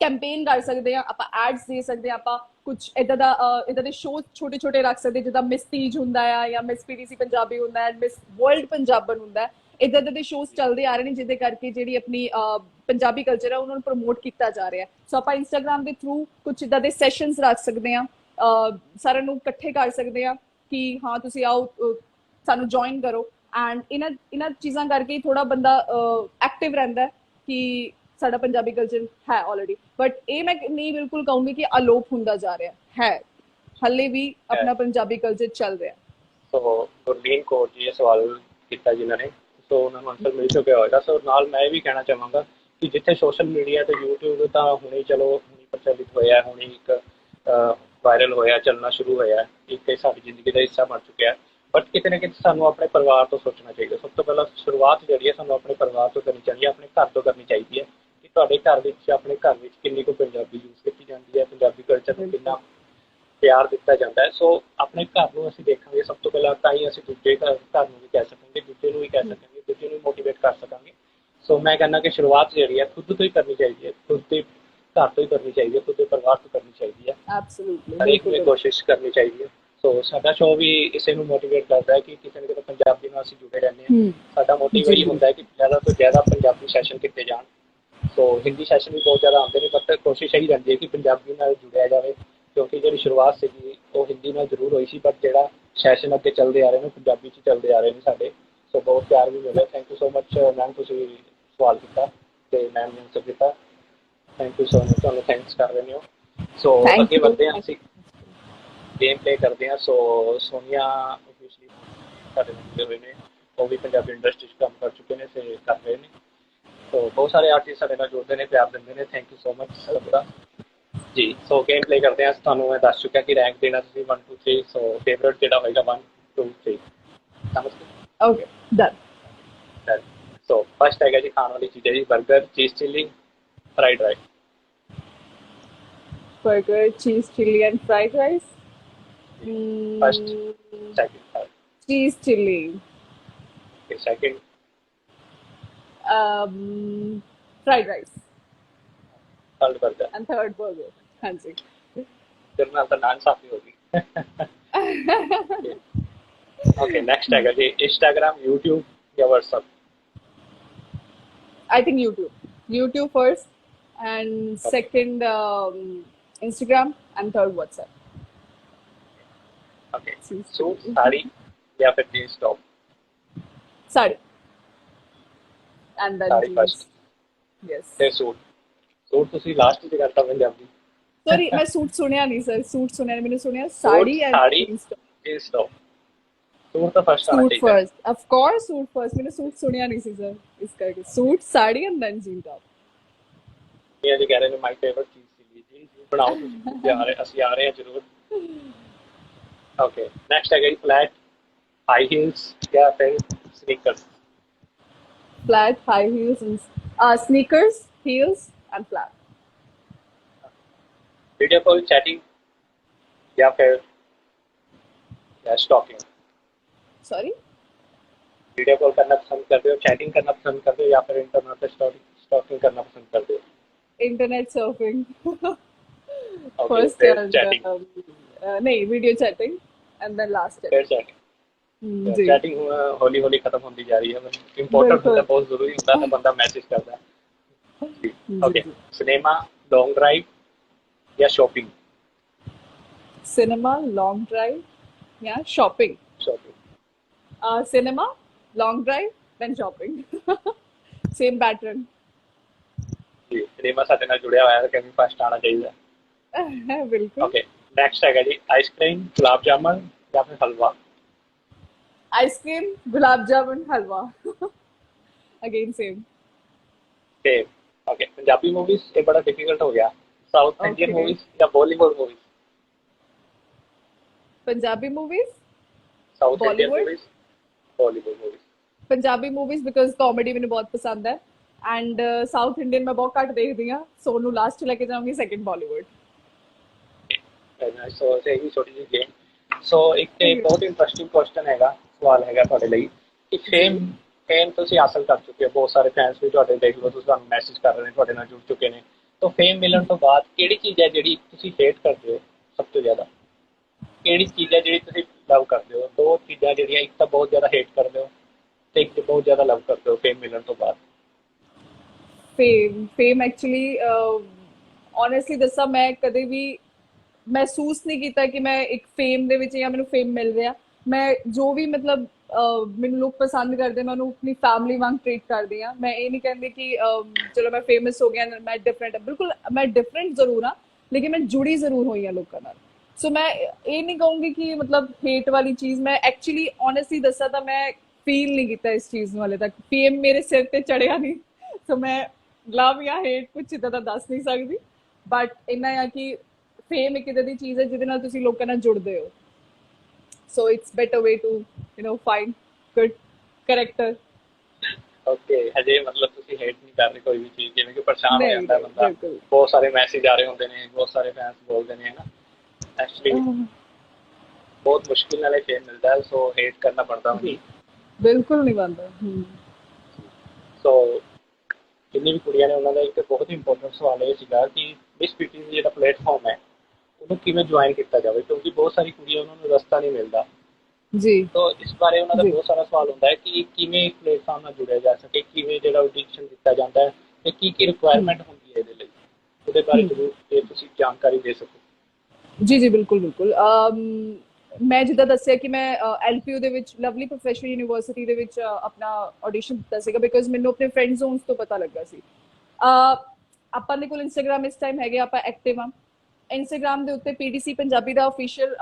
ਕੈਂਪੇਨ ਕਰ ਸਕਦੇ ਹਾਂ, ਆਪਾਂ ਐਡਸ ਦੇ ਸਕਦੇ ਹਾਂ, ਆਪਾਂ ਕੁਝ ਇਦਾਂ ਦੇ ਸ਼ੋਅ ਛੋਟੇ ਛੋਟੇ ਰੱਖ ਸਕਦੇ ਜਿੱਦਾਂ ਮਿਸ ਤੀਜ ਹੁੰਦਾ ਆ ਜਾਂ ਮਿਸ ਪੀਡੀਸੀ ਪੰਜਾਬੀ ਹੁੰਦਾ ਹੈ, ਮਿਸ ਵਰਲਡ ਪੰਜਾਬਨ ਹੁੰਦਾ ਹੈ। ਇਦਾਂ ਦੇ ਸ਼ੋਅਸ ਚੱਲਦੇ ਆ ਰਹੇ ਨੇ ਜਿਹਦੇ ਕਰਕੇ ਜਿਹੜੀ ਆਪਣੀ ਪੰਜਾਬੀ ਕਲਚਰ ਹੈ ਉਹਨਾਂ ਨੂੰ ਪ੍ਰਮੋਟ ਕੀਤਾ ਜਾ ਰਿਹਾ। ਸੋ ਆਪਾਂ ਇੰਸਟਾਗ੍ਰਾਮ ਦੇ ਥਰੂ ਕੁਝ ਇਦਾਂ ਦੇ ਸੈਸ਼ਨਸ ਰੱਖ ਸਕਦੇ ਹਾਂ, ਸਾਰਿਆਂ ਨੂੰ ਇਕੱਠੇ ਕਰ ਸਕਦੇ ਹਾਂ ਕਿ ਹਾਂ ਤੁਸੀਂ ਆਓ, ਸਾਨੂੰ ਜੁਆਇਨ ਕਰੋ। ਐਂਡ ਇਹਨਾਂ ਚੀਜ਼ਾਂ ਕਰਕੇ ਥੋੜਾ ਬੰਦਾ ਐਕਟਿਵ ਰਹਿੰਦਾ ਕਿ ਸਾਡਾ ਪੰਜਾਬੀ ਕਲਚਰ ਹੈ ਆਲਰੇਡੀ, ਬਟ ਇਹ ਮੈਂ ਨਹੀਂ ਬਿਲਕੁਲ ਕਹੂੰਗੀ ਕਿ ਅਲੋਪ ਹੁੰਦਾ ਜਾ ਰਿਹਾ ਹੈ, ਹੱਲੇ ਵੀ ਆਪਣਾ ਪੰਜਾਬੀ ਕਲਚਰ ਚੱਲ ਰਿਹਾ। ਸੋ ਗੁਰਲੀਨ ਕੌਰ ਜੀ ਇਹ ਸਵਾਲ ਕੀਤਾ ਜਿਨ੍ਹਾਂ ਨੇ, ਸੋ ਉਹਨਾਂ ਨੂੰ ਆਨਸਰ ਮਿਲ ਚੁੱਕਿਆ ਹੋਏਗਾ। ਸੋ ਨਾਲ ਮੈਂ ਇਹ ਵੀ ਕਹਿਣਾ ਚਾਹਾਂਗਾ ਕਿ ਜਿੱਥੇ ਸੋਸ਼ਲ ਮੀਡੀਆ ਤੇ YouTube ਤਾਂ ਹੁਣੇ ਚਲੋ ਪ੍ਰਚਲਿਤ ਹੋਇਆ, ਹੁਣੇ ਇੱਕ ਵਾਇਰਲ ਹੋਇਆ, ਚੱਲਣਾ ਸ਼ੁਰੂ ਹੋਇਆ, ਇੱਕ ਸਾਡੀ ਜ਼ਿੰਦਗੀ ਦਾ ਹਿੱਸਾ ਬਣ ਚੁੱਕਿਆ, ਬਟ ਕਿਤੇ ਨਾ ਕਿਤੇ ਸਾਨੂੰ ਆਪਣੇ ਪਰਿਵਾਰ ਤੋਂ ਸੋਚਣਾ ਚਾਹੀਦਾ। ਸਭ ਤੋਂ ਪਹਿਲਾਂ ਸ਼ੁਰੂਆਤ ਜਿਹੜੀ ਹੈ ਸਾਨੂੰ ਆਪਣੇ ਪਰਿਵਾਰ ਤੋਂ ਕਰਨੀ ਚਾਹੀਦੀ ਹੈ, ਆਪਣੇ ਘਰ ਤੋਂ ਕਰਨੀ ਚਾਹੀਦੀ ਹੈ ਕਿ ਤੁਹਾਡੇ ਘਰ ਵਿੱਚ, ਆਪਣੇ ਘਰ ਵਿੱਚ ਕਿੰਨੀ ਕੁ ਪੰਜਾਬੀ ਯੂਜ਼ ਕੀਤੀ ਜਾਂਦੀ ਹੈ, ਪੰਜਾਬੀ ਕਲਚਰ ਨੂੰ ਕਿੰਨਾ ਪਿਆਰ ਦਿੱਤਾ ਜਾਂਦਾ ਹੈ। ਸੋ ਆਪਣੇ ਘਰ ਨੂੰ ਅਸੀਂ ਦੇਖਾਂਗੇ ਸਭ ਤੋਂ ਪਹਿਲਾਂ, ਤਾਂ ਹੀ ਅਸੀਂ ਦੂਜੇ ਘਰ ਨੂੰ ਵੀ ਕਹਿ ਸਕਾਂਗੇ, ਦੂਜੇ ਨੂੰ ਵੀ ਕਹਿ ਸਕਾਂਗੇ, ਦੂਜੇ ਨੂੰ ਮੋਟੀਵੇਟ ਕਰ ਸਕਾਂਗੇ। ਸੋ ਮੈਂ ਕਹਿੰਦਾ ਕਿ ਸ਼ੁਰੂਆਤ ਜਿਹੜੀ ਹੈ ਖੁਦ ਤੋਂ ਹੀ ਕਰਨੀ ਚਾਹੀਦੀ ਹੈ, ਖੁਦ ਦੇ ਘਰ ਤੋਂ ਹੀ ਕਰਨੀ ਚਾਹੀਦੀ ਹੈ, ਖੁਦ ਦੇ ਪਰਿਵਾਰ ਤੋਂ ਕਰਨੀ ਚਾਹੀਦੀ ਹੈ। ਐਬਸੋਲੂਟਲੀ, ਹਰੇਕ ਨੂੰ ਕੋਸ਼ਿਸ਼ ਕਰਨੀ ਚਾਹੀਦੀ ਹੈ। ਸੋ ਸਾਡਾ ਸ਼ੋਅ ਵੀ ਇਸੇ ਨੂੰ ਮੋਟੀਵੇਟ ਕਰਦਾ ਹੈ ਕਿ ਕਿਸੇ ਨਾ ਕਿਸੇ ਪੰਜਾਬੀ ਨਾਲ ਅਸੀਂ ਜੁੜੇ ਰਹਿੰਦੇ ਹਾਂ। ਸਾਡਾ ਮੋਟਿਵ ਇਹੀ ਹੁੰਦਾ ਹੈ ਕਿ ਜ਼ਿਆਦਾ ਤੋਂ ਜ਼ਿਆਦਾ ਪੰਜਾਬੀ ਸੈਸ਼ਨ ਕੀਤੇ ਜਾਣ। ਸੋ ਹਿੰਦੀ ਸੈਸ਼ਨ ਵੀ ਬਹੁਤ ਜ਼ਿਆਦਾ ਆਉਂਦੇ ਨੇ, ਬਟ ਕੋਸ਼ਿਸ਼ ਇਹੀ ਰਹਿੰਦੀ ਹੈ ਕਿ ਪੰਜਾਬੀ ਨਾਲ ਜੁੜਿਆ ਜਾਵੇ, ਕਿਉਂਕਿ ਜਿਹੜੀ ਸ਼ੁਰੂਆਤ ਸੀਗੀ ਉਹ ਹਿੰਦੀ ਨਾਲ ਜ਼ਰੂਰ ਹੋਈ ਸੀ, ਬਟ ਜਿਹੜਾ ਸੈਸ਼ਨ ਅੱਗੇ ਚੱਲਦੇ ਆ ਰਹੇ ਨੇ ਪੰਜਾਬੀ 'ਚ ਚੱਲਦੇ ਆ ਰਹੇ ਨੇ ਸਾਡੇ। ਸੋ ਬਹੁਤ ਪਿਆਰ ਵੀ ਮਿਲਿਆ। Thank you so much ma'am, ਤੁਸੀਂ ਸਵਾਲ ਕੀਤਾ ਅਤੇ ਮੈਮ ਨੇ ਆਨਸਰ ਕੀਤਾ। ਥੈਂਕ ਯੂ ਸੋ ਮਚ, ਤੁਹਾਨੂੰ ਥੈਂਕਸ ਕਰ ਰਹੇ ਹੋ। ਸੋ ਥੈਂਕ ਅੱਗੇ ਯੂ। ਵਧਦੇ ਹਾਂ, ਅਸੀਂ ਗੇਮ ਪਲੇ ਕਰਦੇ ਹਾਂ। ਸੋ ਸੋਨੀਆ ਓਬਵੀਅਸਲੀ ਸਾਡੇ ਨਾਲ ਜੁੜੇ ਹੋਏ ਨੇ, ਉਹ ਵੀ ਪੰਜਾਬੀ ਇੰਡਸਟਰੀ 'ਚ ਕੰਮ ਕਰ ਚੁੱਕੇ ਨੇ ਅਤੇ ਕਰ ਰਹੇ ਨੇ। ਸੋ ਬਹੁਤ ਸਾਰੇ ਆਰਟਿਸਟ ਸਾਡੇ ਨਾਲ ਜੁੜਦੇ ਨੇ, ਪਿਆਰ ਦਿੰਦੇ ਨੇ। ਥੈਂਕ ਯੂ ਸੋ ਮਚ ਸਭ ਦਾ ਜੀ। ਸੋ ਗੇਮ ਪਲੇ ਕਰਦੇ ਹਾਂ। ਤੁਹਾਨੂੰ ਮੈਂ ਦੱਸ ਚੁੱਕਿਆ ਕਿ ਰੈਂਕ ਦੇਣਾ ਤੁਸੀਂ 1 2 3। ਸੋ ਫੇਵਰੇਟ ਜਿਹੜਾ ਹੋਏਗਾ 1 2 3, ਸਮਝ ਗਏ? Okay, done. ਸੋ ਫਸਟ ਹੈਗਾ ਜੀ ਖਾਣ ਵਾਲੀ ਚੀਜ਼ ਹੈ ਜੀ, ਬਰਗਰ, ਚੀਜ਼ chilli, fried rice. Burger, cheese chili and fried rice. First, Mm, second, third. cheese chili. फिर second, Fried rice. Third burger. And third burger. हाँ जी। फिर मैं तो नान साफी होगी। ओके, नेक्स्ट हैगा जी इंस्टाग्राम, यूट्यूब या WhatsApp. I think YouTube. YouTube first, and second Instagram, and third WhatsApp. Okay, suit, sari या फिर jeans top. Sari. And then sari jeans. First, Yes. फिर सूट। सूट ਤੁਸੀਂ ਲਾਸਟ ਚ ਕਰਤਾ ਪੰਜਾਬੀ। Sorry, मैं सूट सुनिया नहीं सर, सूट सुनिया नहीं, मैंने सुनिया sari and sari, jeans top. Jeans top. Suit तो फर्स्ट आना Suit चाहिए। first, of course suit first. मैंने सूट सुनिया नहीं सी सर, इस करके suit sari and then jean top. ਇਹ ਜੀ ਕਹਿ ਰਹੇ ਨੇ ਮਾਈ ਫੇਵਰਿਟ ਚੀਜ਼ ਸੀ ਜੀ, ਬਣਾਓ ਤੁਸੀਂ, ਆ ਰਹੇ ਅਸੀਂ ਆ ਰਹੇ ਹਾਂ ਜ਼ਰੂਰ। ਓਕੇ, ਨੈਕਸਟ ਹੈਗਾ ਜੀ ਫਲੈਟ, ਹਾਈ ਹੀਲਸ ਜਾਂ ਫਿਰ sneakers. Flat, high heels, and sneakers, heels, and flat. Video call, chatting या फिर स्टॉकिंग। Sorry? वीडियो कॉल करना पसंद करते हो, चैटिंग करना पसंद करते हो या फिर इंटरनेट पे स्टॉकिंग करना पसंद करते हो। Internet surfing. ओके, First फिर and चैटिंग, नहीं, video chatting, and then last step. फिर चैटिंग। जी चैटिंग हौली हौली खत्म होती जा रही है, इंपॉर्टेंट बिल्कुल। होता है, बहुत जरूरी होता है, बंदा मैसेज करता है। जी ओके, जी। सिनेमा, लॉन्ग ड्राइव या shopping. Cinema, long drive, yeah, shopping. Shopping. Cinema, long drive, then shopping. Same pattern. जी, सिनेमा ਸਾਡੇ ਨਾਲ ਜੁੜਿਆ ਹੋਇਆ ਹੈ, ਕਿਉਂਕਿ ਫਸਟ ਆਣਾ ਚਾਹੀਦਾ। बिल्कुल. ओके, नेक्स्ट हैगा जी आइसक्रीम, गुलाब जामुन या फिर हलवा। Ice-cream, gulab jamun, halwa. Again same. Same. Okay, Punjabi movies ये बड़ा डिफिकल्ट हो गया, साउथ इंडियन Okay. मूवीज या Bollywood movies. Punjabi movies, south Indian Bollywood? Movies, Bollywood movies. Punjabi movies because comedy ਮੈਨੂੰ ਬਹੁਤ ਪਸੰਦ ਹੈ, and South Indian ਮੈਂ ਬਹੁਤ ਘੱਟ ਦੇਖਦੀ ਹਾਂ, ਸੋ ਉਹਨੂੰ ਲਾਸਟ 'ਚ ਲੈ ਕੇ ਜਾਵਾਂਗੀ, second Bollywood. ਸੋ ਸਹੀ ਛੋਟੀ ਜਿਹੀ ਗੇਮ। ਸੋ ਇੱਕ ਤੇ ਬਹੁਤ ਇੰਟਰਸਟਿੰਗ ਕੁਐਸਚਨ ਹੈਗਾ, ਸਵਾਲ ਹੈਗਾ ਤੁਹਾਡੇ ਲਈ ਕਿ ਫੇਮ ਤੁਸੀਂ ਹਾਸਲ ਕਰ ਚੁੱਕੇ ਹੋ, ਬਹੁਤ ਸਾਰੇ ਫੈਨਸ ਵੀ ਤੁਹਾਡੇ ਦੇਖ ਲਓ, ਤੁਸੀਂ ਤੁਹਾਨੂੰ ਮੈਸੇਜ ਕਰ ਰਹੇ ਨੇ, ਤੁਹਾਡੇ ਨਾਲ ਜੁੜ ਚੁੱਕੇ ਨੇ। ਤਾਂ ਫੇਮ ਮਿਲਣ ਤੋਂ ਬਾਅਦ ਕਿਹੜੀ ਚੀਜ਼ ਹੈ ਜਿਹੜੀ ਤੁਸੀਂ ਹੇਟ ਕਰਦੇ ਹੋ ਸਭ ਤੋਂ ਜ਼ਿਆਦਾ? ਕਿਹੜੀ ਚੀਜ਼ ਹੈ ਜਿਹੜੀ ਤੁਸੀਂ ਲਵ ਕਰਦੇ ਹੋ? ਦੋ ਚੀਜ਼ਾਂ ਜਿਹੜੀਆਂ, ਇੱਕ ਤਾਂ ਬਹੁਤ ਜ਼ਿਆਦਾ ਹੇਟ ਕਰਦੇ ਹੋ ਤੇ ਇੱਕ ਬਹੁਤ ਜ਼ਿਆਦਾ ਲਵ ਕਰਦੇ ਹੋ ਫੇਮ ਮਿਲਣ ਤੋਂ ਬਾਅਦ। ਫੇਮ ਐਕਚੁਅਲੀ ਓਨੈਸਟਲੀ ਦੱਸਾਂ, ਮੈਂ ਕਦੇ ਵੀ ਮਹਿਸੂਸ ਨਹੀਂ ਕੀਤਾ ਕਿ ਮੈਂ ਇੱਕ ਫੇਮ ਦੇ ਵਿੱਚ ਜਾਂ ਮੈਨੂੰ ਫੇਮ ਮਿਲ ਰਿਹਾ। ਮੈਂ ਜੋ ਵੀ ਮਤਲਬ ਮੈਨੂੰ ਲੋਕ ਪਸੰਦ ਕਰਦੇ, ਮੈਂ ਉਹਨੂੰ ਆਪਣੀ ਫੈਮਿਲੀ ਵਾਂਗ ਟ੍ਰੀਟ ਕਰਦੀ ਹਾਂ। ਮੈਂ ਇਹ ਨਹੀਂ ਕਹਿੰਦੀ ਕਿ ਚਲੋ ਮੈਂ ਫੇਮਸ ਹੋ ਗਿਆ ਮੈਂ ਡਿਫਰੈਂਟ, ਬਿਲਕੁਲ ਮੈਂ ਡਿਫਰੈਂਟ ਜ਼ਰੂਰ ਹਾਂ, ਲੇਕਿਨ ਮੈਂ ਜੁੜੀ ਜ਼ਰੂਰ ਹੋਈ ਹਾਂ ਲੋਕਾਂ ਨਾਲ। ਸੋ ਮੈਂ ਇਹ ਨਹੀਂ ਕਹੂੰਗੀ ਕਿ ਮਤਲਬ ਹੇਟ ਵਾਲੀ ਚੀਜ਼, ਮੈਂ ਐਕਚੁਅਲੀ ਓਨੈਸਟਲੀ ਦੱਸਾਂ ਤਾਂ ਮੈਂ ਫੀਲ ਨਹੀਂ ਕੀਤਾ ਇਸ ਚੀਜ਼ ਨੂੰ ਹਾਲੇ ਤੱਕ। ਫੇਮ ਮੇਰੇ ਸਿਰ ਤੇ ਚੜਿਆ ਨਹੀਂ, ਸੋ ਮੈਂ ਲਵ ਜਾਂ ਹੇਟ ਕੁਛ ਇੱਦਾਂ ਦਾ ਦੱਸ ਨਹੀਂ ਸਕਦੀ, ਬਟ ਇੰਨਾ ਆ ਕਿ ਫੇਮ ਇੱਕ ਇੱਦਾਂ ਦੀ ਚੀਜ਼ ਹੈ ਜਿਹਦੇ ਨਾਲ ਤੁਸੀਂ ਲੋਕਾਂ ਨਾਲ ਜੁੜਦੇ ਹੋ। So it's better way to find good character. Okay, ਹਜੇ ਮਤਲਬ ਤੁਸੀਂ ਹੇਟ ਨਹੀਂ ਕਰ ਰਹੇ ਕੋਈ ਵੀ ਚੀਜ਼, ਜਿਵੇਂ ਕਿ ਪਰੇਸ਼ਾਨ ਹੋ ਨਹੀਂ, ਜਾਂਦਾ ਬੰਦਾ, ਬਿਲਕੁਲ। ਬਹੁਤ ਸਾਰੇ ਮੈਸੇਜ ਆ ਰਹੇ ਹੁੰਦੇ ਨੇ, ਬਹੁਤ ਸਾਰੇ ਫੈਨਸ ਬੋਲਦੇ ਨੇ, ਹੈ ਨਾ। ਐਕਚੁਅਲੀ ਬਹੁਤ ਮੁਸ਼ਕਿਲ ਨਾਲ ਇਹ ਫੇਮ ਮਿਲਦਾ ਹੈ, ਸੋ ਹੇਟ ਕਰਨਾ ਪੜਦਾ ਨਹੀਂ। ਬਿਲਕੁਲ ਨਹੀਂ ਬਣਦਾ। ਸੋ ਜਿੰਨੀ ਵੀ ਕੁੜੀਆਂ ਨੇ ਉਹਨਾਂ ਦਾ ਇੱਕ ਬਹੁਤ ਹੀ ਇੰਪੋਰਟੈਂਟ ਸਵਾਲ ਇਹ ਸੀਗਾ ਕਿ ਮਿਸ ਪੀਟੀ ਜਿਹੜਾ ਪਲੇਟਫਾਰਮ ਹੈ ਉਹਨੂੰ ਕਿਵੇਂ ਜੁਆਇਨ ਕੀਤਾ ਜਾਵੇ, ਕਿਉਂਕਿ ਬਹੁਤ ਸਾਰੀ ਕੁੜੀਆਂ ਉਹਨਾਂ ਨੂੰ ਰਸਤਾ ਨਹੀਂ ਮਿਲਦਾ। ਜੀ ਤਾਂ ਇਸ ਬਾਰੇ ਉਹਨਾਂ ਦਾ ਜੀ। ਬਹੁਤ ਸਾਰਾ ਸਵਾਲ ਹੁੰਦਾ ਹੈ ਕਿ ਕਿਵੇਂ ਇੱਕ ਪਲੇਟਫਾਰਮ ਨਾਲ ਜੁੜਿਆ ਜਾ ਸਕੇ, ਕਿਵੇਂ ਜਿਹੜਾ ਆਡੀਸ਼ਨ ਦਿੱਤਾ ਜਾਂਦਾ ਹੈ ਤੇ ਕੀ ਰਿਕੁਆਇਰਮੈਂਟ ਹੁੰਦੀ ਹੈ ਇਹਦੇ ਲਈ, ਉਹਦੇ ਬਾਰੇ ਜ਼ਰੂਰ ਜੇ ਤੁਸੀਂ ਜਾਣਕਾਰੀ ਦੇ ਸਕੋ। ਜੀ ਜੀ ਬਿਲਕੁਲ ਬਿਲਕੁਲ ਮੈਂ ਜਿੱਦਾਂ ਦੱਸਿਆ ਕਿ ਮੈਂ ਐਲਪੀਯੂ ਦੇ ਵਿੱਚ ਲਵਲੀ ਪ੍ਰੋਫੈਸ਼ਨਲ ਯੂਨੀਵਰਸਿਟੀ ਦੇ ਵਿੱਚ ਆਪਣਾ ਆਡੀਸ਼ਨ ਦਿੱਤਾ ਸੀਗਾ ਬਿਕਾਜ਼ ਮੈਨੂੰ ਆਪਣੇ ਫਰੈਂਡ ਜ਼ੋਨਸ ਤੋਂ ਪਤਾ ਲੱਗਾ ਸੀ ਆਪਾਂ ਦੇ ਕੋਲ ਇੰਸਟਾਗ੍ਰਾਮ ਇਸ ਟਾਈਮ ਹੈਗੇ ਆਪਾਂ ਐਕਟਿਵ ਆ ਇੰਸਟਾਗ੍ਰਾਮ ਦੇ ਉੱਤੇ ਪੀਟੀਸੀ ਪੰਜਾਬੀ ਦਾ ਅਫੀਸ਼ੀਅਲ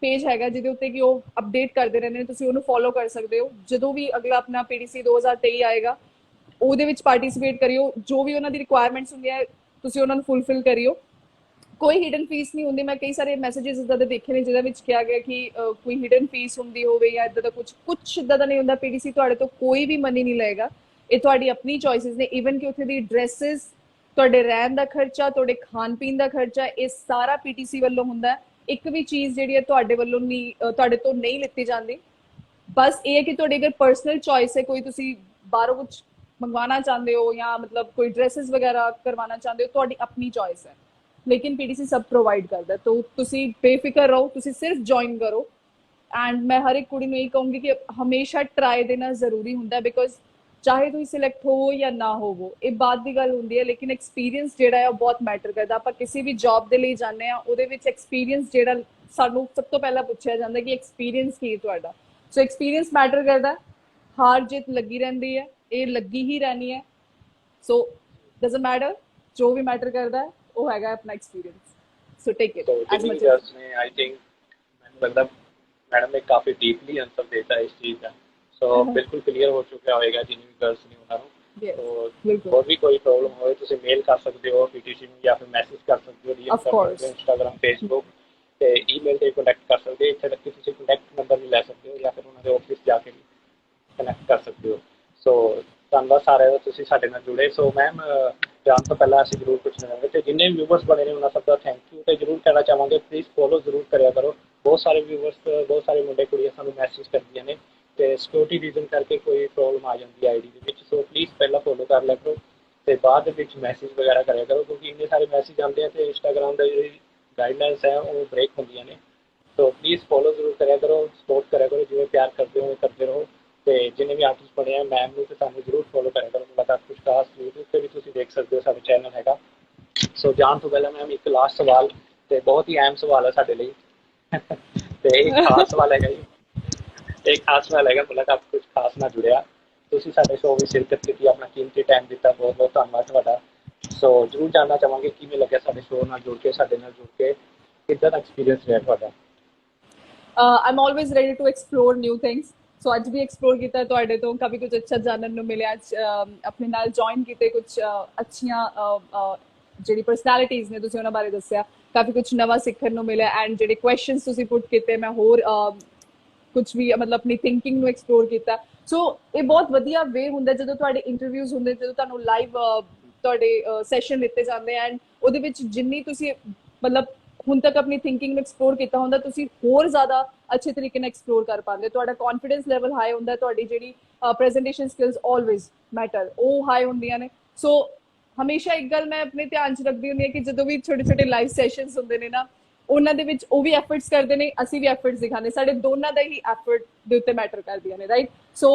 ਪੇਜ ਹੈਗਾ ਜਿਹਦੇ ਉੱਤੇ ਕਿ ਉਹ ਅਪਡੇਟ ਕਰਦੇ ਰਹਿੰਦੇ ਨੇ ਤੁਸੀਂ ਉਹਨੂੰ ਫੋਲੋ ਕਰ ਸਕਦੇ ਹੋ ਜਦੋਂ ਵੀ ਅਗਲਾ ਆਪਣਾ ਪੀਟੀਸੀ 2023 ਆਏਗਾ ਉਹਦੇ ਵਿੱਚ ਪਾਰਟਿਸਿਪੇਟ ਕਰਿਓ ਜੋ ਵੀ ਉਹਨਾਂ ਦੀ ਰਿਕੁਆਇਰਮੈਂਟਸ ਹੁੰਦੀਆਂ ਤੁਸੀਂ ਉਹਨਾਂ ਨੂੰ ਫੁੱਲਫਿਲ ਕਰਿਓ ਕੋਈ ਹਿਡਨ ਫੀਸ ਨਹੀਂ ਹੁੰਦੀ ਮੈਂ ਕਈ ਸਾਰੇ ਮੈਸੇजेस ਇਦਾਂ ਦੇ ਦੇਖੇ ਨੇ ਜਿਹਦੇ ਵਿੱਚ ਕਿਹਾ ਗਿਆ ਕਿ ਕੋਈ ਹਿਡਨ ਫੀਸ ਹੁੰਦੀ ਹੋਵੇ ਜਾਂ ਇਦਾਂ ਦਾ ਕੁਝ ਇਦਾਂ ਦਾ ਨਹੀਂ ਹੁੰਦਾ ਪੀਡੀਸੀ ਤੁਹਾਡੇ ਤੋਂ ਕੋਈ ਵੀ ਮਨੀ ਨਹੀਂ ਲਏਗਾ ਇਹ ਤੁਹਾਡੀ ਆਪਣੀ ਚੋਇਸਸ ਨੇ ਇਵਨ ਕਿ ਉੱਥੇ ਦੀ ਡਰੈਸਸ ਤੁਹਾਡੇ ਰਹਿਣ ਦਾ ਖਰਚਾ ਤੁਹਾਡੇ ਖਾਣ ਪੀਣ ਦਾ ਖਰਚਾ ਇਹ ਸਾਰਾ ਪੀਟੀਸੀ ਵੱਲੋਂ ਹੁੰਦਾ ਇੱਕ ਵੀ ਚੀਜ਼ ਜਿਹੜੀ ਹੈ ਤੁਹਾਡੇ ਵੱਲੋਂ ਨਹੀਂ ਤੁਹਾਡੇ ਤੋਂ ਨਹੀਂ ਲਿੱਤੀ ਜਾਂਦੀ ਬਸ ਇਹ ਹੈ ਕਿ ਤੁਹਾਡੀ ਅਗਰ ਪਰਸਨਲ ਚੋਇਸ ਹੈ ਕੋਈ ਤੁਸੀਂ ਬਾਹਰੋਂ ਕੁਝ ਮੰਗਵਾਉਣਾ ਚਾਹੁੰਦੇ ਹੋ ਜਾਂ ਮਤਲਬ ਕੋਈ ਡਰੈਸਸ ਵਗੈਰਾ ਕਰਵਾਉਣਾ ਚਾਹੁੰਦੇ ਹੋ ਤੁਹਾਡੀ ਆਪਣੀ ਚੋਇਸ ਹੈ लेकिन पीटीसी सब प्रोवाइड करता है तो तुसी बेफिक्र रहो तुसी सिर्फ ज्वाइन करो एंड मैं हर एक कुड़ी ਨੂੰ ਇਹ ਕਹੂੰਗੀ ਕਿ ਹਮੇਸ਼ਾ ਟਰਾਈ ਦੇਣਾ ਜ਼ਰੂਰੀ ਹੁੰਦਾ ਬਿਕਾਜ਼ ਚਾਹੇ ਤੁਸੀਂ ਸਿਲੈਕਟ ਹੋਵੋ ਜਾਂ ਨਾ ਹੋਵੋ ਇਹ ਬਾਤ ਦੀ ਗੱਲ ਹੁੰਦੀ ਹੈ ਲੇਕਿਨ ਐਕਸਪੀਰੀਅੰਸ ਜਿਹੜਾ ਹੈ ਉਹ ਬਹੁਤ ਮੈਟਰ ਕਰਦਾ ਆਪਾਂ ਕਿਸੇ ਵੀ ਜੌਬ ਦੇ ਲਈ ਜਾਂਦੇ ਆ ਉਹਦੇ ਵਿੱਚ ਐਕਸਪੀਰੀਅੰਸ ਜਿਹੜਾ ਸਾਨੂੰ ਸਭ ਤੋਂ ਪਹਿਲਾਂ ਪੁੱਛਿਆ ਜਾਂਦਾ ਕਿ ਐਕਸਪੀਰੀਅੰਸ ਕੀ ਹੈ ਤੁਹਾਡਾ ਸੋ ਐਕਸਪੀਰੀਅੰਸ ਮੈਟਰ ਕਰਦਾ ਹਾਰ ਜਿੱਤ ਲੱਗੀ ਰਹਿੰਦੀ ਹੈ ਇਹ ਲੱਗੀ ਹੀ ਰਹਿਣੀ ਹੈ ਸੋ ਡਸਨਟ ਮੈਟਰ ਜੋ ਵੀ ਮੈਟਰ ਕਰਦਾ ਹੈ ਉਹ ਹੈਗਾ ਆਪਣਾ experience so take it as much S ਨੇ ਆਈ ਥਿੰਕ ਮੈਨੂੰ ਲੱਗਦਾ ਮੈਡਮ ਨੇ ਕਾਫੀ ਡੀਪਲੀ ਆਨਸਰ ਦਿੱਤਾ ਇਸ ਚੀਜ਼ ਦਾ ਸੋ ਬਿਲਕੁਲ ਕਲੀਅਰ ਹੋ ਚੁੱਕਿਆ ਹੋਏਗਾ ਜਿੰਨੀ ਵੀ ਗਰਲਸ ਨੇ ਉਹਨਾਂ ਨੂੰ ਸੋ ਹੋਰ ਵੀ ਕੋਈ ਪ੍ਰੋਬਲਮ ਹੋਵੇ ਤੁਸੀਂ ਮੇਲ ਕਰ ਸਕਦੇ ਹੋ ਪੀਟੀਸੀ ਨੂੰ ਜਾਂ ਫਿਰ ਮੈਸੇਜ ਕਰ ਸਕਦੇ ਹੋ ਡੀਐਮ ਕਰ ਸਕਦੇ ਹੋ ਇੰਸਟਾਗ੍ਰਾਮ ਫੇਸਬੁੱਕ ਤੇ ਈਮੇਲ ਤੇ ਕੰਟੈਕਟ ਕਰ ਸਕਦੇ ਹੋ ਇੱਥੇ ਤੱਕ ਕਿ ਤੁਸੀਂ ਕੰਟੈਕਟ ਨੰਬਰ ਵੀ ਲੈ ਸਕਦੇ ਹੋ ਜਾਂ ਫਿਰ ਉਹਨਾਂ ਦੇ ਆਫਿਸ ਜਾ ਕੇ ਵੀ ਕਨੈਕਟ ਕਰ ਸਕਦੇ ਹੋ ਸੋ ਧੰਨਵਾਦ ਸਾਰਿਆਂ ਦਾ ਤੁਸੀਂ ਸਾਡੇ ਨਾਲ ਜੁੜੇ ਸੋ ਮੈਮ ਜਾਣ ਤੋਂ ਪਹਿਲਾਂ ਅਸੀਂ ਜ਼ਰੂਰ ਪੁੱਛਣਾ ਚਾਹਾਂਗੇ ਤੇ ਜਿੰਨੇ ਵਿਊਵਰਸ ਬਣੇ ਨੇ ਉਹਨਾਂ ਸਭ ਦਾ ਥੈਂਕ ਯੂ ਤੇ ਜ਼ਰੂਰ ਕਹਿਣਾ ਚਾਹਾਂਗੇ ਪਲੀਜ਼ ਫੋਲੋ ਜ਼ਰੂਰ ਕਰਿਆ ਕਰੋ ਬਹੁਤ ਸਾਰੇ ਵਿਊਵਰਸ ਬਹੁਤ ਸਾਰੇ ਮੁੰਡੇ ਕੁੜੀਆਂ ਸਾਨੂੰ ਮੈਸੇਜ ਕਰਦੀਆਂ ਨੇ ਤੇ ਸਿਕਿਉਰਿਟੀ ਰੀਜ਼ਨ ਕਰਕੇ ਕੋਈ ਪ੍ਰੋਬਲਮ ਆ ਜਾਂਦੀ ਹੈ ਆਈਡੀ ਦੇ ਵਿੱਚ ਸੋ ਪਲੀਜ਼ ਪਹਿਲਾਂ ਫੋਲੋ ਕਰ ਲਿਆ ਕਰੋ ਤੇ ਬਾਅਦ ਦੇ ਵਿੱਚ ਮੈਸੇਜ ਵਗੈਰਾ ਕਰਿਆ ਕਰੋ ਕਿਉਂਕਿ ਇੰਨੇ ਸਾਰੇ ਮੈਸੇਜ ਆਉਂਦੇ ਆ ਤੇ ਇੰਸਟਾਗ੍ਰਾਮ ਦਾ ਜਿਹੜੀ ਗਾਈਡਲਾਈਨਸ ਹੈ ਉਹ ਬ੍ਰੇਕ ਹੁੰਦੀਆਂ ਨੇ ਸੋ ਪਲੀਜ਼ ਫੋਲੋ ਜ਼ਰੂਰ ਕਰਿਆ ਕਰੋ ਸਪੋਰਟ ਕਰਿਆ ਕਰੋ ਜਿਵੇਂ ਪਿਆਰ ਕਰਦੇ ਹੋ ਕਰਦੇ ਰਹੋ ਤੇ ਜਿੰਨੇ ਵੀ ਆਰਟਿਸਟ ਬਣੇ ਆ ਮੈਮ ਨੂੰ ਤੇ ਸਾਨੂੰ ਜ਼ਰੂਰ ਫੋਲੋ ਕਰਿਆ ਕਰੋ ਮੁਲਾਕਾਤ ਕੁਛ ਖਾਸ YouTube ਤੇ ਵੀ ਤੁਸੀਂ ਦੇਖ ਸਕਦੇ ਹੋ ਸਾਡਾ ਚੈਨਲ ਹੈਗਾ ਸੋ ਜਾਣ ਤੋਂ ਪਹਿਲਾਂ ਮੈਮ ਇੱਕ ਲਾਸਟ ਸਵਾਲ ਤੇ ਬਹੁਤ ਹੀ ਅਹਿਮ ਸਵਾਲ ਹੈ ਸਾਡੇ ਲਈ ਤੇ ਇੱਕ ਖਾਸ ਸਵਾਲ ਹੈਗਾ ਜੀ ਇੱਕ ਖਾਸ ਸਵਾਲ ਹੈਗਾ ਮੁਲਾਕਾਤ ਕੁਛ ਖਾਸ ਨਾਲ ਜੁੜਿਆ ਤੁਸੀਂ ਸਾਡੇ ਸ਼ੋਅ ਵਿੱਚ ਸ਼ਿਰਕਤ ਕੀਤੀ ਆਪਣਾ ਕੀਮਤੀ ਟਾਈਮ ਦਿੱਤਾ ਬਹੁਤ ਬਹੁਤ ਧੰਨਵਾਦ ਤੁਹਾਡਾ ਸੋ ਜ਼ਰੂਰ ਜਾਣਨਾ ਚਾਹਾਂਗੇ ਕਿਵੇਂ ਲੱਗਿਆ ਸਾਡੇ ਸ਼ੋਅ ਨਾਲ ਜੁੜ ਕੇ ਸਾਡੇ ਨਾਲ ਜੁੜ ਕੇ ਕਿੱਦਾਂ ਦਾ ਐਕਸਪੀਰੀਅੰਸ ਰਿਹਾ ਤੁਹਾਡਾ I'm always ready to explore new things ਸੋ ਅੱਜ ਵੀ ਐਕਸਪਲੋਰ ਕੀਤਾ ਤੁਹਾਡੇ ਤੋਂ ਕਾਫੀ ਕੁਝ ਅੱਛਾ ਜਾਣਨ ਨੂੰ ਮਿਲਿਆ ਆਪਣੇ ਨਾਲ ਜੁਆਇਨ ਕੀਤੇ ਕੁਝ ਅੱਛੀਆਂ ਜਿਹੜੀ ਪਰਸਨੈਲਿਟੀਜ਼ ਨੇ ਤੁਸੀਂ ਉਹਨਾਂ ਬਾਰੇ ਦੱਸਿਆ ਕਾਫੀ ਕੁਝ ਨਵਾਂ ਸਿੱਖਣ ਨੂੰ ਮਿਲਿਆ ਐਂਡ ਜਿਹੜੇ ਕੁਐਸਚਨਸ ਤੁਸੀਂ ਪੁੱਟ ਕੀਤੇ ਮੈਂ ਹੋਰ ਕੁਝ ਵੀ ਮਤਲਬ ਆਪਣੀ ਥਿੰਕਿੰਗ ਨੂੰ ਐਕਸਪਲੋਰ ਕੀਤਾ ਸੋ ਇਹ ਬਹੁਤ ਵਧੀਆ ਵੇ ਹੁੰਦਾ ਜਦੋਂ ਤੁਹਾਡੇ ਇੰਟਰਵਿਊਜ਼ ਹੁੰਦੇ ਜਦੋਂ ਤੁਹਾਨੂੰ ਲਾਈਵ ਤੁਹਾਡੇ ਸੈਸ਼ਨ ਦਿੱਤੇ ਜਾਂਦੇ ਐਂਡ ਉਹਦੇ ਵਿੱਚ ਜਿੰਨੀ ਤੁਸੀਂ ਮਤਲਬ ਹੁਣ ਤੱਕ ਆਪਣੀ ਥਿੰਕਿੰਗ ਨੂੰ ਐਕਸਪਲੋਰ ਕੀਤਾ ਹੁੰਦਾ ਤੁਸੀਂ ਹੋਰ ਜ਼ਿਆਦਾ ਅੱਛੇ ਤਰੀਕੇ ਨਾਲ ਐਕਸਪਲੋਰ ਕਰ ਪਾਉਂਦੇ ਤੁਹਾਡਾ ਕੌਨਫੀਡੈਂਸ ਲੈਵਲ ਹਾਈ ਹੁੰਦਾ ਤੁਹਾਡੀ ਜਿਹੜੀ ਪ੍ਰੈਜੈਂਟੇਸ਼ਨ ਸਕਿੱਲਸ ਆਲਵੇਜ਼ ਮੈਟਰ ਉਹ ਹਾਈ ਹੁੰਦੀਆਂ ਨੇ ਸੋ ਹਮੇਸ਼ਾ ਇੱਕ ਗੱਲ ਮੈਂ ਆਪਣੇ ਧਿਆਨ 'ਚ ਰੱਖਦੀ ਹੁੰਦੀ ਹਾਂ ਕਿ ਜਦੋਂ ਵੀ ਛੋਟੇ ਛੋਟੇ ਲਾਈਵ ਸੈਸ਼ਨਸ ਹੁੰਦੇ ਨੇ ਨਾ ਉਹਨਾਂ ਦੇ ਵਿੱਚ ਉਹ ਵੀ ਐਫਰਟਸ ਕਰਦੇ ਨੇ ਅਸੀਂ ਵੀ ਐਫਰਟਸ ਦਿਖਾਉਂਦੇ ਸਾਡੇ ਦੋਨਾਂ ਦਾ ਹੀ ਐਫਰਟ ਦੇ ਉੱਤੇ ਮੈਟਰ ਕਰਦੀਆਂ ਨੇ right so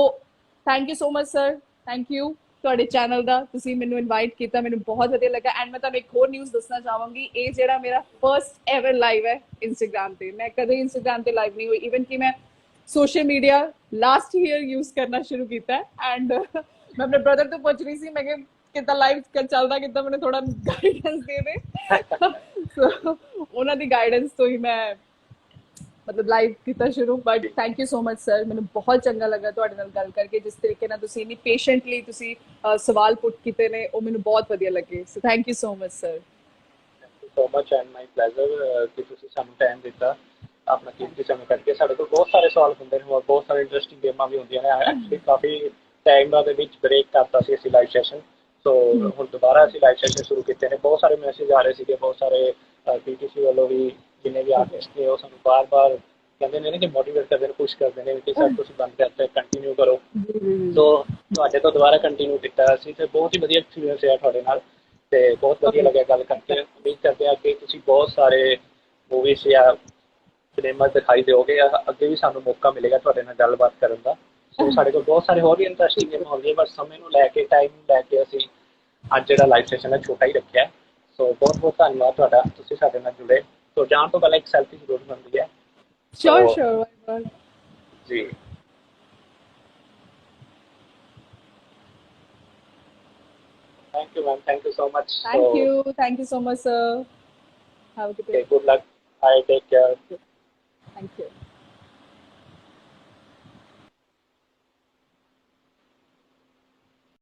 thank you so much sir thank you ਤੁਹਾਡੇ ਚੈਨਲ ਦਾ ਤੁਸੀਂ ਮੈਨੂੰ ਇਨਵਾਈਟ ਕੀਤਾ ਮੈਨੂੰ ਬਹੁਤ ਵਧੀਆ ਲੱਗਾ ਐਂਡ ਮੈਂ ਤੁਹਾਨੂੰ ਇੱਕ ਹੋਰ ਨਿਊਜ਼ ਦੱਸਣਾ ਚਾਹਾਂਗੀ ਇਹ ਜਿਹੜਾ ਮੇਰਾ ਫਰਸਟ ਐਵਰ ਲਾਈਵ ਹੈ ਇੰਸਟਾਗ੍ਰਾਮ ਤੇ ਮੈਂ ਕਦੇ ਇੰਸਟਾਗ੍ਰਾਮ ਤੇ ਲਾਈਵ ਨਹੀਂ ਹੋਈ ਇਵਨ ਕਿ ਮੈਂ social media last year use ਕਰਨਾ ਸ਼ੁਰੂ ਕੀਤਾ ਐਂਡ ਮੈਂ ਆਪਣੇ ਬ੍ਰਦਰ ਤੋਂ ਪੁੱਛ ਰਹੀ ਸੀ ਮੈਂ ਕਿ ਕਿੱਦਾਂ ਲਾਈਵ ਚੱਲਦਾ ਕਿੱਦਾਂ ਮੈਨੂੰ ਥੋੜਾ ਗਾਈਡੈਂਸ ਦੇ ਦੇ ਸੋ ਉਹਨਾਂ ਦੀ ਗਾਈਡੈਂਸ ਤੋਂ ਹੀ ਮੈਂ ਮਤਲਬ ਲਾਈਵ ਕੀਤਾ ਸ਼ੁਰੂ but thank you so much sir ਮੈਨੂੰ ਬਹੁਤ ਚੰਗਾ ਲੱਗਾ ਤੁਹਾਡੇ ਨਾਲ ਗੱਲ ਕਰਕੇ ਜਿਸ ਤਰੀਕੇ ਨਾਲ ਤੁਸੀਂ ਇੰਨੀ ਪੇਸ਼ੈਂਟਲੀ ਤੁਸੀਂ ਸਵਾਲ ਪੁੱਟ ਕੀਤੇ ਨੇ ਉਹ ਮੈਨੂੰ ਬਹੁਤ ਵਧੀਆ ਲੱਗੇ so thank you so much sir thank you so much and my pleasure ਕਿ ਤੁਸੀਂ ਸਾਨੂੰ ਟਾਈਮ ਦਿੱਤਾ ਆਪਣਾ ਕੀਮਤੀ ਸਮੇਂ ਕੱਢ ਕੇ ਸਾਡੇ ਕੋਲ ਬਹੁਤ ਸਾਰੇ ਸਵਾਲ ਹੁੰਦੇ ਨੇ ਹੋਰ ਬਹੁਤ ਸਾਰੇ ਇੰਟਰਸਟਿੰਗ ਗੇਮਾਂ ਵੀ ਹੁੰਦੀਆਂ ਨੇ ਐਕਚੁਅਲੀ ਕਾਫੀ ਟਾਈਮਾਂ ਦੇ ਵਿੱਚ ਬ੍ਰੇਕ ਕਰਤਾ ਸੀ ਅਸੀਂ ਲਾਈਵ ਸੈਸ਼ਨ ਸੋ ਹੁਣ ਦੁਬਾਰਾ ਅਸੀਂ ਲਾਈਵ ਸੈਸ਼ਨ ਸ਼ੁਰੂ ਕੀਤੇ ਨੇ ਬਹੁਤ ਸਾਰੇ ਮੈਸੇਜ ਆ ਰਹੇ ਸੀਗੇ ਬਹੁਤ ਸਾਰੇ ਪੀਟੀਸੀ ਵੱਲੋਂ ਵੀ ਜਿੰਨੇ ਵੀ ਆਰਟਿਸਟ ਨੇ ਉਹ ਸਾਨੂੰ ਬਾਰ-ਬਾਰ ਕਹਿੰਦੇ ਨੇ ਕਿ ਮੋਟੀਵੇਟ ਕਰਦੇ ਨੇ ਪੁਸ਼ ਕਰਦੇ ਨੇ ਕਿ ਸਰ ਤੁਸੀਂ ਬੰਦ ਕਰਤੇ ਕੰਟੀਨਿਊ ਕਰੋ ਸੋ ਤੁਹਾਡੇ ਤੋਂ ਦੁਬਾਰਾ ਕੰਟੀਨਿਊ ਕੀਤਾ ਅਸੀਂ ਤੇ ਬਹੁਤ ਹੀ ਵਧੀਆ ਐਕਸਪੀਰੀਅੰਸ ਰਿਹਾ ਤੁਹਾਡੇ ਨਾਲ ਤੇ ਬਹੁਤ ਵਧੀਆ ਲੱਗਿਆ ਗੱਲ ਕਰਕੇ ਉਮੀਦ ਕਰਦੇ ਹਾਂ ਕਿ ਤੁਸੀਂ ਬਹੁਤ ਸਾਰੇ ਮੂਵੀਜ਼ ਜਾਂ ਸਿਨੇਮਾ ਦਿਖਾਈ ਦਿਓਗੇ ਅੱਗੇ ਵੀ ਸਾਨੂੰ ਮੌਕਾ ਮਿਲੇਗਾ ਤੁਹਾਡੇ ਨਾਲ ਗੱਲਬਾਤ ਕਰਨ ਦਾ ਸੋ ਸਾਡੇ ਕੋਲ ਬਹੁਤ ਸਾਰੇ ਹੋਰ ਵੀ ਇੰਟਰਸਟਿੰਗ ਗੇਮਾਂ ਹੁੰਦੀਆਂ ਬਸ ਸਮੇਂ ਨੂੰ ਲੈ ਕੇ ਟਾਈਮ ਨੂੰ ਲੈ ਕੇ ਅਸੀਂ ਅੱਜ ਜਿਹੜਾ ਲਾਈਵ ਸੈਸ਼ਨ ਹੈ ਛੋਟਾ ਹੀ ਰੱਖਿਆ ਸੋ ਬਹੁਤ ਬਹੁਤ ਧੰਨਵਾਦ ਤੁਹਾਡਾ ਤੁਸੀਂ ਸਾਡੇ ਨਾਲ ਜੁੜੇ तो जान तो पहले एक सेल्फी जरूर बनती है। श्योर तो श्योर, व्हाई नॉट। जी, thank you ma'am, thank you so much. So thank you so much sir, have a good day. Good luck, I take care. Thank you.